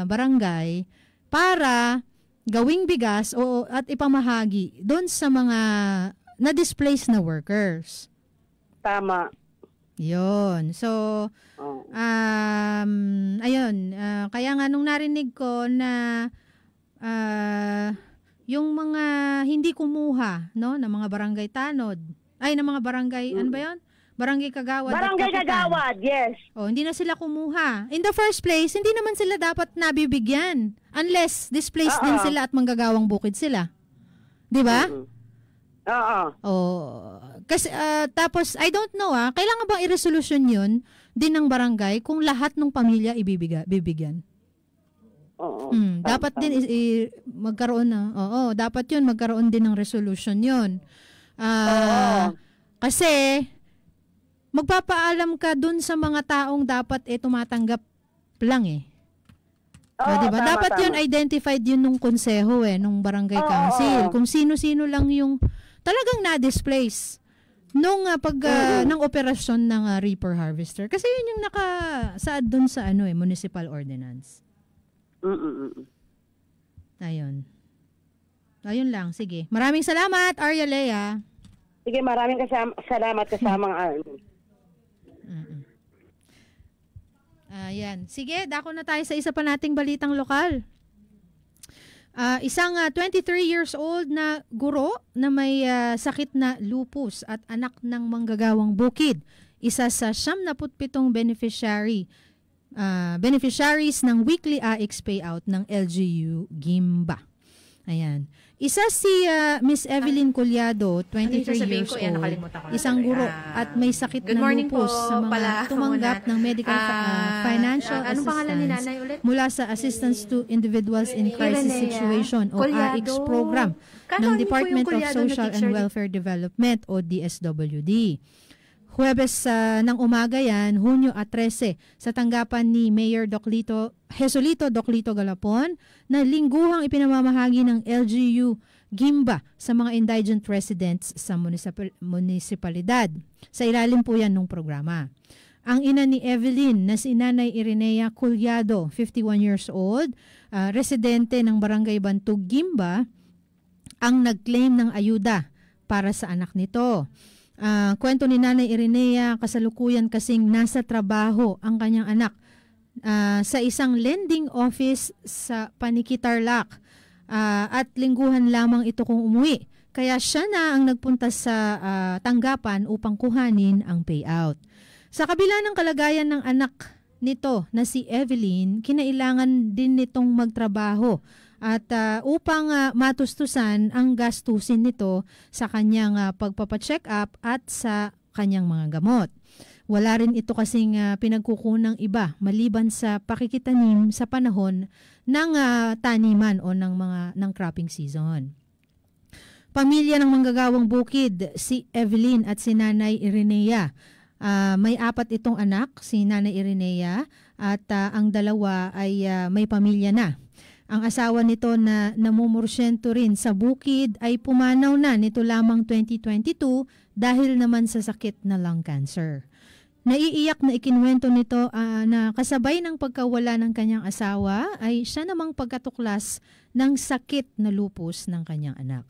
barangay para gawing bigas at ipamahagi doon sa mga na-displaced na workers. Tama. Yun. So, ayun. Kaya nga nung narinig ko na yung mga hindi kumuha ng mga barangay tanod, ng mga barangay, ano ba yun? Barangay Kagawad. Barangay Kagawad, yes. Hindi na sila kumuha. In the first place, hindi naman sila dapat nabibigyan unless displaced din sila at manggagawang bukid sila. 'Di ba? Kasi tapos I don't know kailangan bang i-resolution 'yun din ng barangay kung lahat ng pamilya bibigyan? Dapat din magkaroon dapat 'yun magkaroon din ng resolution 'yun. Kasi magpapaalam ka dun sa mga taong dapat tumatanggap lang diba? Dapat yun identified yun nung konseho nung barangay council. Kung sino-sino lang yung talagang na-displace nung ng operasyon ng reaper harvester. Kasi yun yung nakasaad dun sa municipal ordinance. Ayun lang, sige. Maraming salamat, Arya Lea. Sige, maraming salamat kasamang Ayan. Sige, dako na tayo sa isa pa nating balitang lokal. Isang 23 years old na guro na may sakit na lupus at anak ng manggagawang bukid. Isa sa 77 beneficiaries ng weekly AX payout ng LGU Gimba. Ayan. Isa si Miss Evelyn Collado, 23 years old, isang guro at may sakit na lupus sa mga tumanggap ng medical financial assistance mula sa Assistance to Individuals in Crisis Situation o AX program ng Department of Social and Welfare Development o DSWD. Huwebes ng umaga yan, Hunyo 13, sa tanggapan ni Mayor Jesolito Doclito Galapon na lingguhang ipinamamahagi ng LGU Gimba sa mga indigent residents sa munisipalidad. Sa ilalim po yan ng programa. Ang ina ni Evelyn na si Nanay Irenea Collado, 51 years old, residente ng Barangay Bantug, Gimba, ang nag-claim ng ayuda para sa anak nito. Kwento ni Nanay Irenea, kasalukuyan kasing nasa trabaho ang kanyang anak sa isang lending office sa Panikitarlac at lingguhan lamang ito kung umuwi. Kaya siya na ang nagpunta sa tanggapan upang kuhanin ang payout. Sa kabila ng kalagayan ng anak nito na si Evelyn, kinailangan din nitong magtrabaho at upang matustusan ang gastusin nito sa kanyang pagpapacheck up at sa kanyang mga gamot. Wala rin ito kasing pinagkukunang iba maliban sa pakikitanim sa panahon ng taniman o ng cropping season. Pamilya ng manggagawang bukid, si Evelyn at si Nanay Irenea. May 4 itong anak, si Nanay Irenea, at ang dalawa ay may pamilya na. Ang asawa nito na namumursyento rin sa bukid ay pumanaw na nito lamang 2022 dahil naman sa sakit na lung cancer. Naiiyak na ikinwento nito na kasabay ng pagkawala ng kanyang asawa ay siya namang pagkatuklas ng sakit na lupus ng kanyang anak.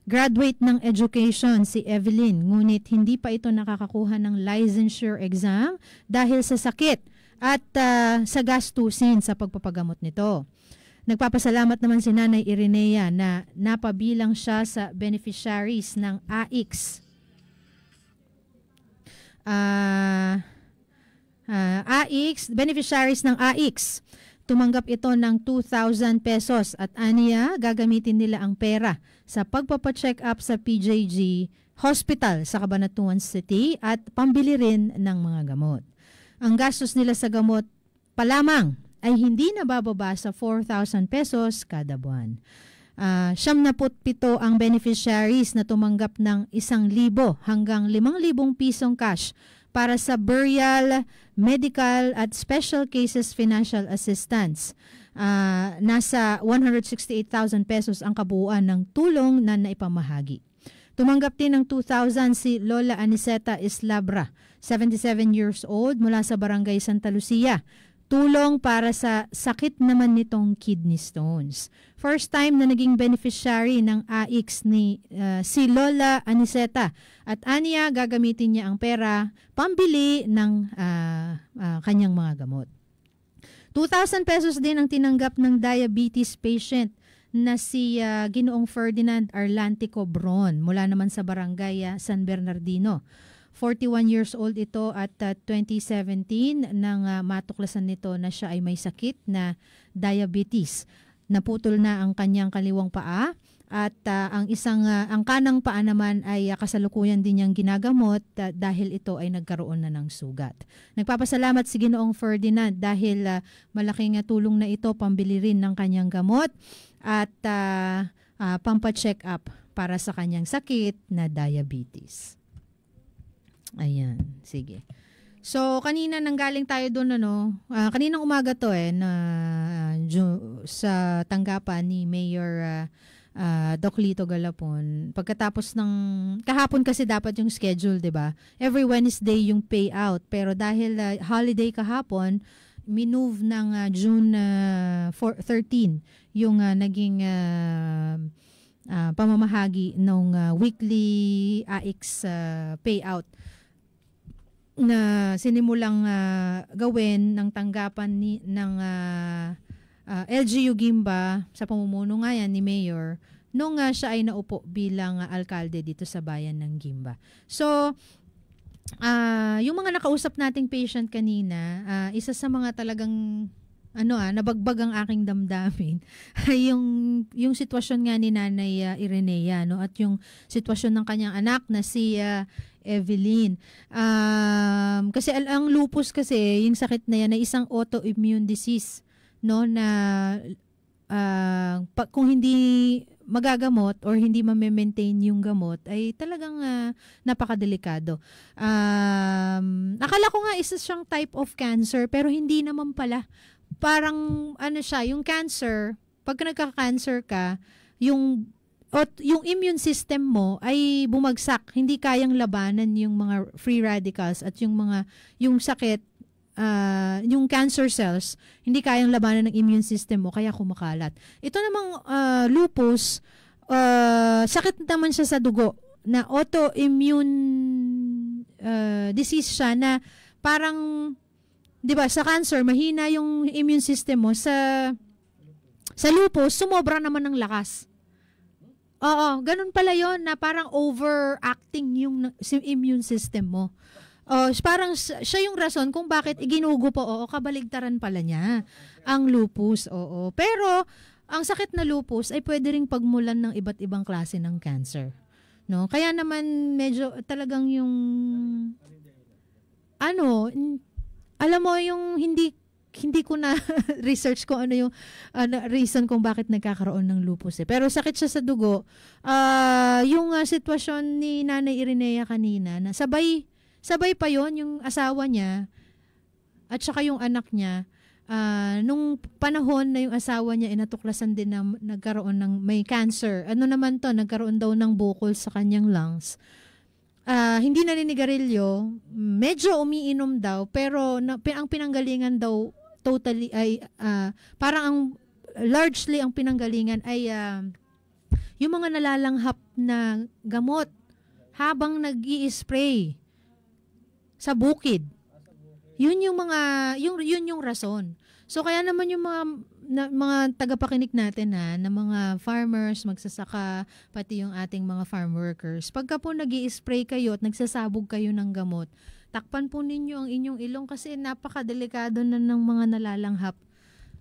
Graduate ng education si Evelyn, ngunit hindi pa ito nakakakuha ng licensure exam dahil sa sakit at sa gastusin sa pagpapagamot nito. Nagpapasalamat naman si Nanay Irenea na napabilang siya sa beneficiaries ng AX. Beneficiaries ng AX. Tumanggap ito ng 2,000 pesos at aniya gagamitin nila ang pera sa pagpapacheck up sa PJG Hospital sa Cabanatuan City at pambili rin ng mga gamot. Ang gastos nila sa gamot pa lamang ay hindi nabababa sa 4,000 pesos kada buwan. 77 ang beneficiaries na tumanggap ng 1,000 hanggang 5,000 pisong cash para sa burial, medical at special cases financial assistance. Nasa 168,000 pesos ang kabuuan ng tulong na naipamahagi. Tumanggap din ng 2,000 si Lola Aniceta Islabra, 77 years old, mula sa Barangay Santa Lucia. Tulong para sa sakit naman nitong kidney stones. First time na naging beneficiary ng AX ni si Lola Aniceta at aniya gagamitin niya ang pera pambili ng kanyang mga gamot. 2,000 pesos din ang tinanggap ng diabetes patient na si Ginoong Ferdinand Arlantico Bron mula naman sa Barangay San Bernardino. 41 years old ito at 2017 nang matuklasan nito na siya ay may sakit na diabetes. Naputol na ang kanyang kaliwang paa at ang kanang paa naman ay kasalukuyan din niyang ginagamot dahil ito ay nagkaroon na ng sugat. Nagpapasalamat si Ginoong Ferdinand dahil malaking tulong na ito pambili rin ng kanyang gamot at pampa-check up para sa kanyang sakit na diabetes. Ayan, sige. So, kanina nanggaling tayo doon, kaninang umaga to sa tanggapan ni Mayor Doclito Galapon. Pagkatapos ng, kahapon kasi dapat yung schedule, di ba? Every Wednesday yung payout. Pero dahil holiday kahapon, minove ng June 13 yung naging pamamahagi ng weekly AIX payout na sinimulang gawin ng tanggapan ng LGU Gimba sa pamumuno nga yan ni Mayor nung siya ay naupo bilang alkalde dito sa bayan ng Gimba. So, yung mga nakausap nating patient kanina, isa sa mga talagang nabagbag ang aking damdamin ay yung sitwasyon nga ni Nanay Irenea, no, at yung sitwasyon ng kanyang anak na si Evelyn. Kasi ang lupus kasi, yung sakit na yan ay isang autoimmune disease, no, na kung hindi magagamot or hindi ma-maintain yung gamot ay talagang napakadelikado. Akala ko nga isa siyang type of cancer pero hindi naman pala. Parang siya, yung cancer, pag nagka-cancer ka, yung immune system mo ay bumagsak, hindi kayang labanan yung mga free radicals at yung sakit, yung cancer cells, hindi kayang labanan ng immune system mo, kaya kumakalat. Ito namang lupus, sakit naman siya sa dugo, na autoimmune disease siya na parang, di ba, sa cancer, mahina yung immune system mo. Sa lupus, sumobra naman ng lakas. Oo, ganun pala yon na parang overacting yung immune system mo. Parang siya yung rason kung bakit iginugo po, kabaligtaran pala niya ang lupus. Oo. Pero ang sakit na lupus ay pwede ring pagmulan ng iba't ibang klase ng cancer. No? Kaya naman medyo talagang yung alam mo yung hindi ko na research kung ano yung reason kung bakit nagkakaroon ng lupus Pero sakit siya sa dugo. Yung sitwasyon ni Nanay Irenea kanina na sabay pa yon yung asawa niya at saka yung anak niya. Nung panahon na yung asawa niya natuklasan din na nagkaroon ng may cancer. Naman to, nagkaroon daw ng bukol sa kanyang lungs. Hindi naninigarilyo, medyo umiinom daw, pero ang pinanggalingan daw totally ay parang largely ang pinanggalingan ay yung mga nalalanghap na gamot habang nag-i-spray sa bukid. Yun yung rason. So kaya naman yung mga tagapakinig natin na mga farmers, magsasaka, pati yung ating mga farm workers. Pagka po nag-i-spray kayo at nagsasabog kayo ng gamot, takpan po ninyo ang inyong ilong kasi napakadelikado na ng mga nalalanghap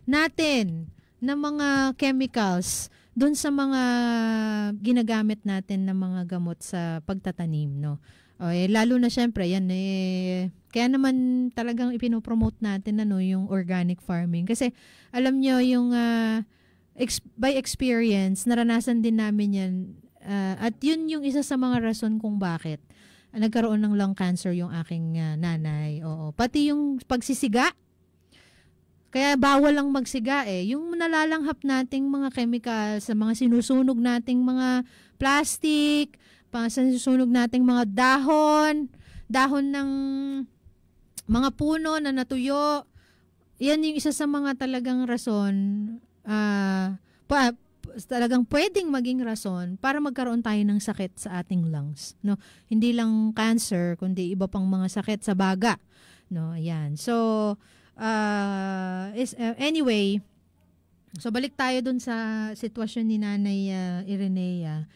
natin na mga chemicals doon sa mga ginagamit natin na mga gamot sa pagtatanim, no? Lalo na syempre, yan kaya naman talagang ipinopromote natin yung organic farming. Kasi alam nyo, yung by experience, naranasan din namin yan. At yun yung isa sa mga rason kung bakit nagkaroon ng lung cancer yung aking nanay. Oo. Pati yung pagsisiga. Kaya bawal lang magsiga Yung nalalanghap nating mga chemicals, sa mga sinusunog nating mga plastic, sinusunog nating mga dahon ng mga puno na natuyo. Yan yung isa sa mga talagang rason, talagang pwedeng maging rason para magkaroon tayo ng sakit sa ating lungs. No? Hindi lang cancer, kundi iba pang mga sakit sa baga. No? Ayan. So, anyway, so balik tayo dun sa sitwasyon ni Nanay Irenea.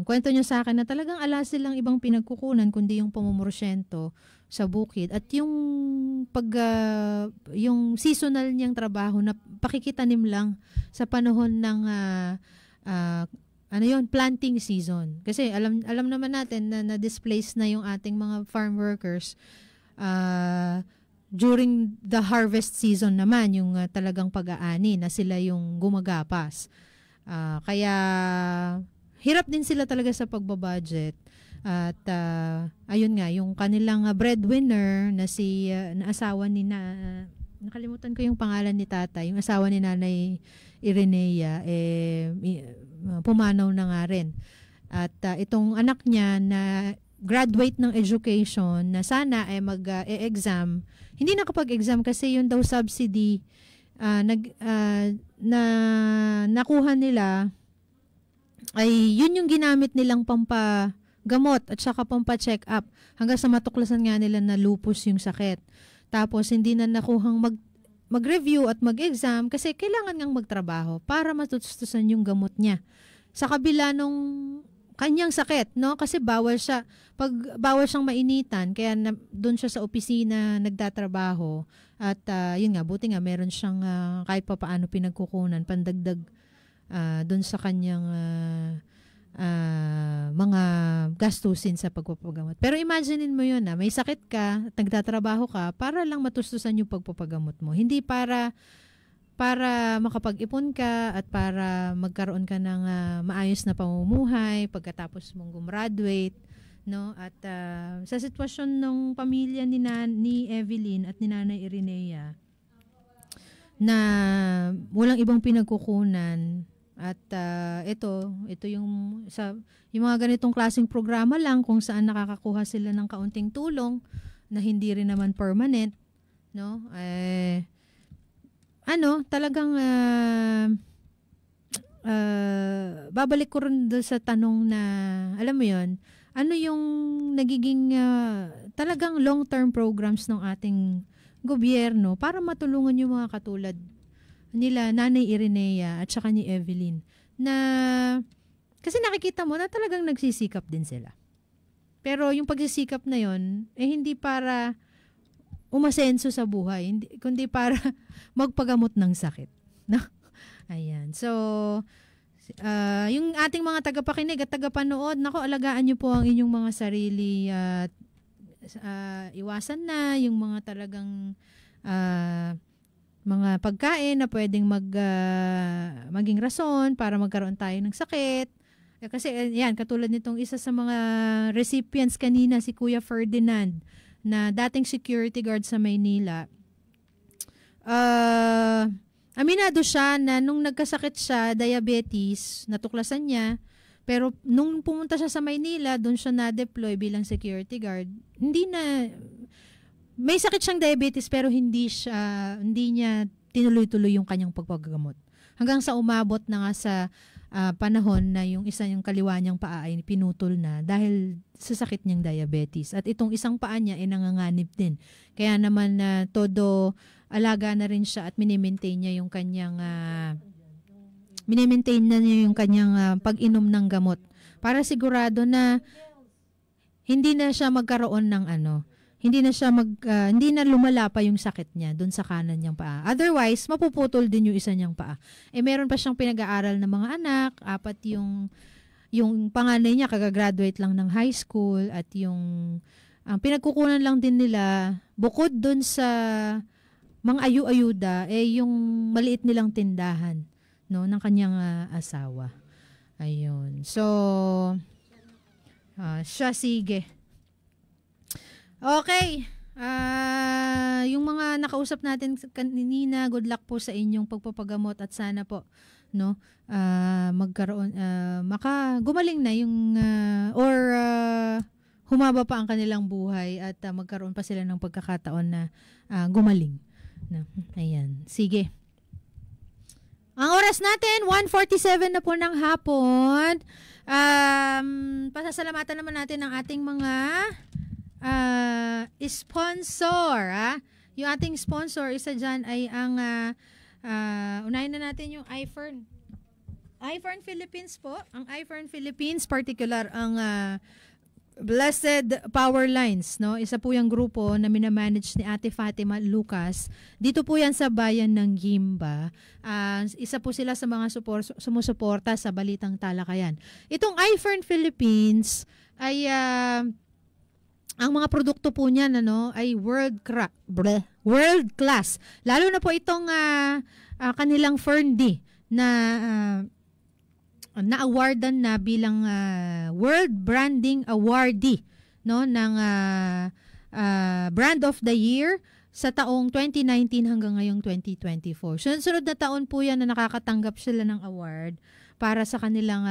Kwento niyo sa akin na talagang ala silang ibang pinagkukunan kundi yung pamumursyento sa bukid at yung yung seasonal niyang trabaho na pakikitanim lang sa panahon ng planting season. Kasi alam naman natin na na-displace na yung ating mga farm workers during the harvest season naman, yung talagang pag-aani na sila yung gumagapas. Kaya hirap din sila talaga sa pagbabudget. At ayun nga, yung kanilang breadwinner na na asawa ni nakalimutan ko yung pangalan ni tata, yung asawa ni Nanay Irenea, pumanaw na nga rin. At itong anak niya na graduate ng education na sana ay mag-exam, hindi nakapag-exam kasi yun daw subsidy na nakuha nila ay yun yung ginamit nilang pampagamot at saka pampa-check up hanggang sa matuklasan nga nila na lupus yung sakit. Tapos hindi na nakuhang mag-review at mag-exam kasi kailangan ngang magtrabaho para matustusan yung gamot niya. Sa kabila nung kanyang sakit, no? Kasi bawal siyang mainitan, kaya doon siya sa opisina nagtatrabaho. At yun nga, buti nga meron siyang kahit pa paano pinagkukunan, pandagdag doon sa kanyang mga gastusin sa pagpapagamot. Pero imaginein mo yun, may sakit ka, nagtatrabaho ka, para lang matustusan yung pagpapagamot mo. Hindi para makapag-ipon ka at para magkaroon ka ng maayos na pamumuhay pagkatapos mong gumraduate, no? At sa sitwasyon ng pamilya ni Evelyn at ni Nanay Irenea na walang ibang pinagkukunan at ito yung mga ganitong klaseng programa lang kung saan nakakakuha sila ng kaunting tulong na hindi rin naman permanent, no? Talagang babalik ko rin doon sa tanong na, alam mo yun, ano yung nagiging talagang long-term programs ng ating gobyerno para matulungan yung mga katulad nila Nanay Irenea at saka ni Evelyn na kasi nakikita mo na talagang nagsisikap din sila. Pero yung pagsisikap na yon hindi para umasenso sa buhay, kundi para magpagamot ng sakit. No? Ayan. So, yung ating mga tagapakinig at tagapanood, alagaan nyo po ang inyong mga sarili at iwasan na yung mga talagang mga pagkain na pwedeng maging rason para magkaroon tayo ng sakit. Kasi yan, katulad nitong isa sa mga recipients kanina, si Kuya Ferdinand, na dating security guard sa Maynila. Aminado siya na nung nagkasakit siya, diabetes, natuklasan niya, pero nung pumunta siya sa Maynila, doon siya na-deploy bilang security guard, may sakit siyang diabetes pero hindi niya tinuloy-tuloy yung kanyang pagpapagamot. Hanggang sa umabot na nga sa panahon na yung yung kaliwa niyang paa ay pinutol na dahil sa sakit niyang diabetes. At itong isang paa niya ay nanganganib din. Kaya naman todo alaga na rin siya at minimaintain niya yung kanyang pag-inom ng gamot para sigurado na hindi na siya magkaroon ng hindi na lumala pa yung sakit niya doon sa kanan niyang paa. Otherwise, mapuputol din yung isa niyang paa. Meron pa siyang pinag-aaral ng mga anak, 4 yung panganay niya kagagraduate lang ng high school at ang pinagkukunan lang din nila bukod doon sa mga ayu-ayuda yung maliit nilang tindahan, no, ng kanyang asawa. Ayun. So siya sige. Okay. Yung mga nakausap natin kanina, good luck po sa inyong pagpapagamot at sana po magkaroon gumaling na yung humaba pa ang kanilang buhay at magkaroon pa sila ng pagkakataon na gumaling. Ayan. Sige. Ang oras natin 1:47 na po ng hapon. Pasasalamatan naman natin ang ating mga sponsor. Yung ating sponsor, isa dyan ay ang unahin na natin yung iFern Philippines po. Ang iFern Philippines, particular ang Blessed Power Lines, no? Isa po yung grupo na minamanage ni Ate Fatima Lucas. Dito po yan sa bayan ng Gimba. Isa po sila sa mga sumusuporta sa Balitang Talakayan. Itong iFern Philippines ay ang mga produkto po niyan ay world class. Lalo na po itong kanilang Ferndy na awardan na bilang World Branding Awardee, no, ng Brand of the Year sa taong 2019 hanggang ngayong 2024. Sunod na taon po yan na nakakatanggap sila ng award para sa kanilang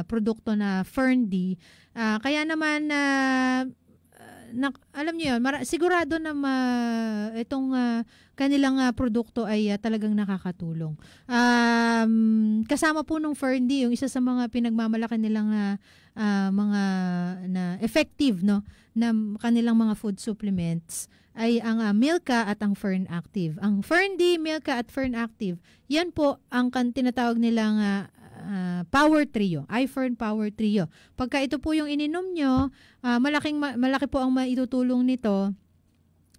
produkto na Ferndy. Kaya naman alam niyo yun, sigurado na itong kanilang produkto ay talagang nakakatulong. Kasama po nung Ferndy, yung isa sa mga pinagmamalaki nilang mga na effective, no, na kanilang mga food supplements ay ang Milka at ang Fern Active. Ang Ferndy, Milka at Fern Active, yan po ang tinatawag nilang Power Trio, iFern Power Trio. Pagka ito po yung ininom nyo, malaki po ang maitutulong nito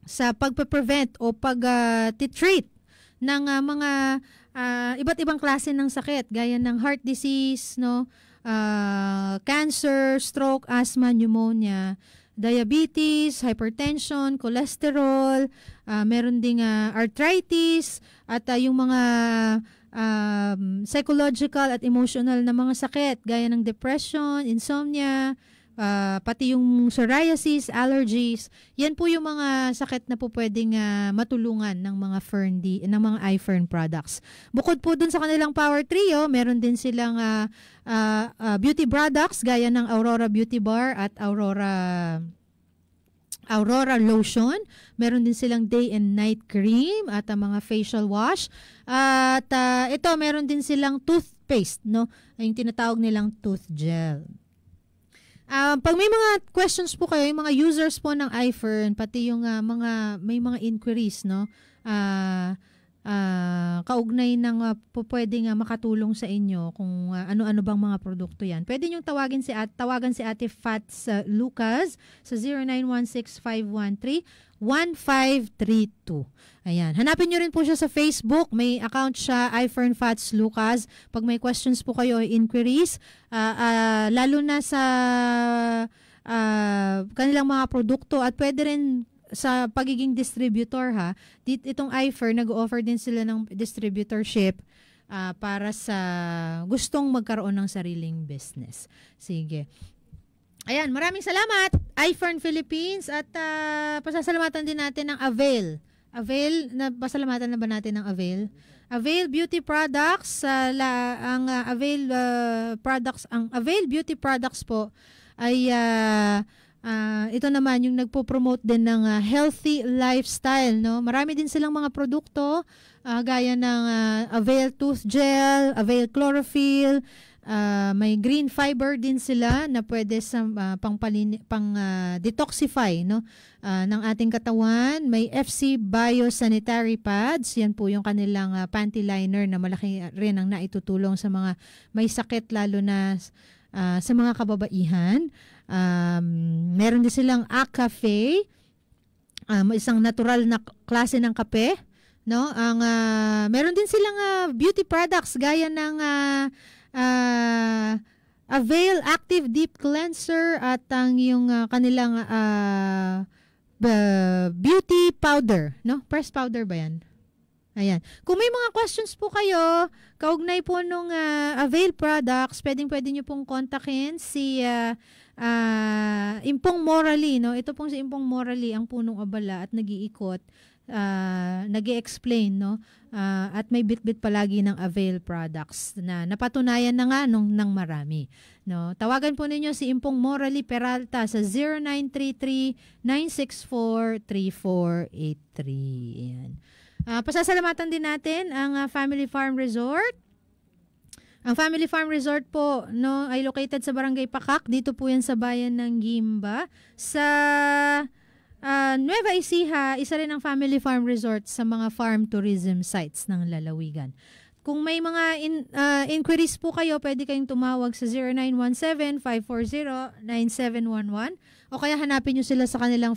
sa pagpe-prevent o pag-treat ng mga iba't ibang klase ng sakit gaya ng heart disease, no, cancer, stroke, asthma, pneumonia, diabetes, hypertension, cholesterol, meron ding arthritis, at yung mga psychological at emotional na mga sakit gaya ng depression, insomnia, pati yung psoriasis, allergies. Yan po yung mga sakit na po pwedeng matulungan ng mga Ferndy, ng mga iFern products. Bukod po dun sa kanilang Power Trio, meron din silang beauty products gaya ng Aurora Beauty Bar at Aurora Lotion. Meron din silang Day and Night Cream at mga facial wash. At ito, meron din silang toothpaste, no? Yung tinatawag nilang tooth gel. Pag may mga questions po kayo, yung mga users po ng iFern, pati yung may mga inquiries, no? Kaugnay ng pwedeng makatulong sa inyo kung ano-ano bang mga produkto yan. Pwede niyong tawagan si Ate Fats Lucas sa 0916-513-1532. Ayan. Hanapin niyo rin po siya sa Facebook. May account siya, iFern Fats Lucas. Pag may questions po kayo, inquiries, lalo na sa kanilang mga produkto, at pwede rin sa pagiging distributor, itong iFern, nag-offer din sila ng distributorship para sa gustong magkaroon ng sariling business. Sige. Ayan, maraming salamat, iFern Philippines, at pasasalamatan din natin ng Avail. Pasalamatan na ba natin ng Avail? Avail Beauty Products, ang Avail Beauty Products po ay ito naman yung nagpo-promote din ng healthy lifestyle, no? Marami din silang mga produkto gaya ng Avail Tooth Gel, Avail Chlorophyll, may green fiber din sila na pwede sa detoxify, no, ng ating katawan. May FC Biosanitary Pads, yan po yung kanilang panty liner na malaki rin ang naitutulong sa mga may sakit, lalo na sa mga kababaihan. Meron din silang Acafe, isang natural na klase ng kape, no? Meron din silang beauty products gaya ng Avail Active Deep Cleanser at ang yung kanilang beauty powder, no? Pressed powder ba yan? Ayan. Kung may mga questions po kayo, kaugnay po nung Avail products, pwede nyo pong kontakin si Impong Morally, no? Ito pong si Impong Morally, ang punong abala at nag-iikot, nag-i-explain, no? At may bit-bit palagi ng Avail products na napatunayan na nga ng marami, no? Tawagan po ninyo si Impong Morally Peralta sa 0933-964-3483. Ayan. Pasasalamatan din natin ang Family Farm Resort. Ang Family Farm Resort po, no, ay located sa Barangay Pakak. Dito po yan sa bayan ng Gimba. Sa Nueva Ecija, isa rin ang Family Farm Resort sa mga farm tourism sites ng lalawigan. Kung may mga inquiries po kayo, pwede kayong tumawag sa 0917-540-9711 o kaya hanapin nyo sila sa kanilang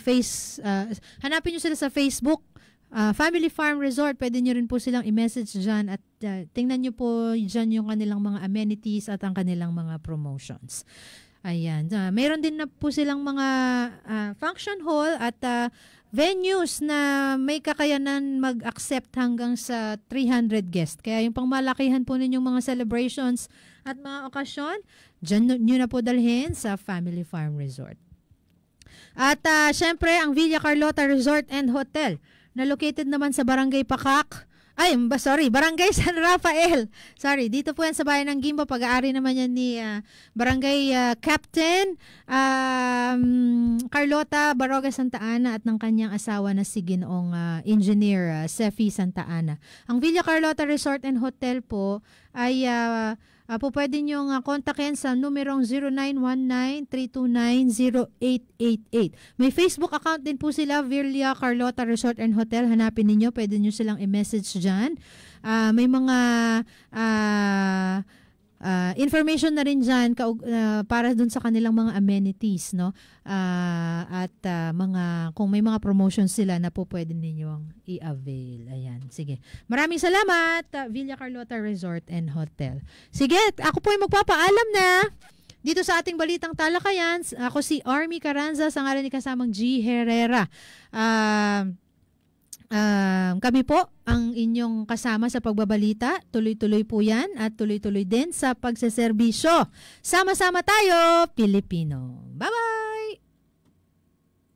hanapin nyo sila sa Facebook, Family Farm Resort. Pwede nyo rin po silang i-message dyan at tingnan nyo po dyan yung kanilang mga amenities at ang kanilang mga promotions. Ayan. Mayroon din na po silang mga function hall at venues na may kakayanan mag-accept hanggang sa 300 guests. Kaya yung pangmalakihan po ninyong mga celebrations at mga okasyon, dyan nyo na po dalhin sa Family Farm Resort. At syempre, ang Villa Carlota Resort and Hotel na located naman sa Barangay Pakak Barangay San Rafael. Sorry, dito po yan sa bayan ng Gimba. Pag-aari naman yan ni Barangay Captain Carlota Baroga Santa Ana at ng kanyang asawa na si Ginoong Engineer Sefi Santa Ana. Ang Villa Carlota Resort and Hotel po ay po pwede nyo kontakin sa numerong 0919-329-0888. May Facebook account din po sila, Villa Carlota Resort and Hotel. Hanapin ninyo, pwede nyo silang i-message dyan. May mga information na rin dyan para dun sa kanilang mga amenities, no? At kung may mga promotions sila na po pwede ninyong i-avail. Ayan, sige. Maraming salamat, Villa Carlota Resort and Hotel. Sige, ako po ay magpapaalam na dito sa ating Balitang Talakayan. Ako si Army Carranza, sa ngalan ni kasamang G. Herrera. Kami po ang inyong kasama sa pagbabalita. Tuloy-tuloy po yan at tuloy-tuloy din sa pagseserbisyo. Sama-sama tayo, Pilipino. Bye-bye!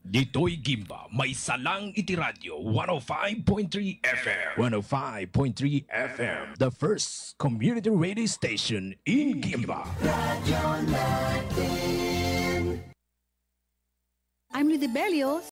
Dito'y Gimba, may salang itiradyo, 105.3 FM. 105.3 FM, the first community radio station in Gimba. I'm Lydie Belio.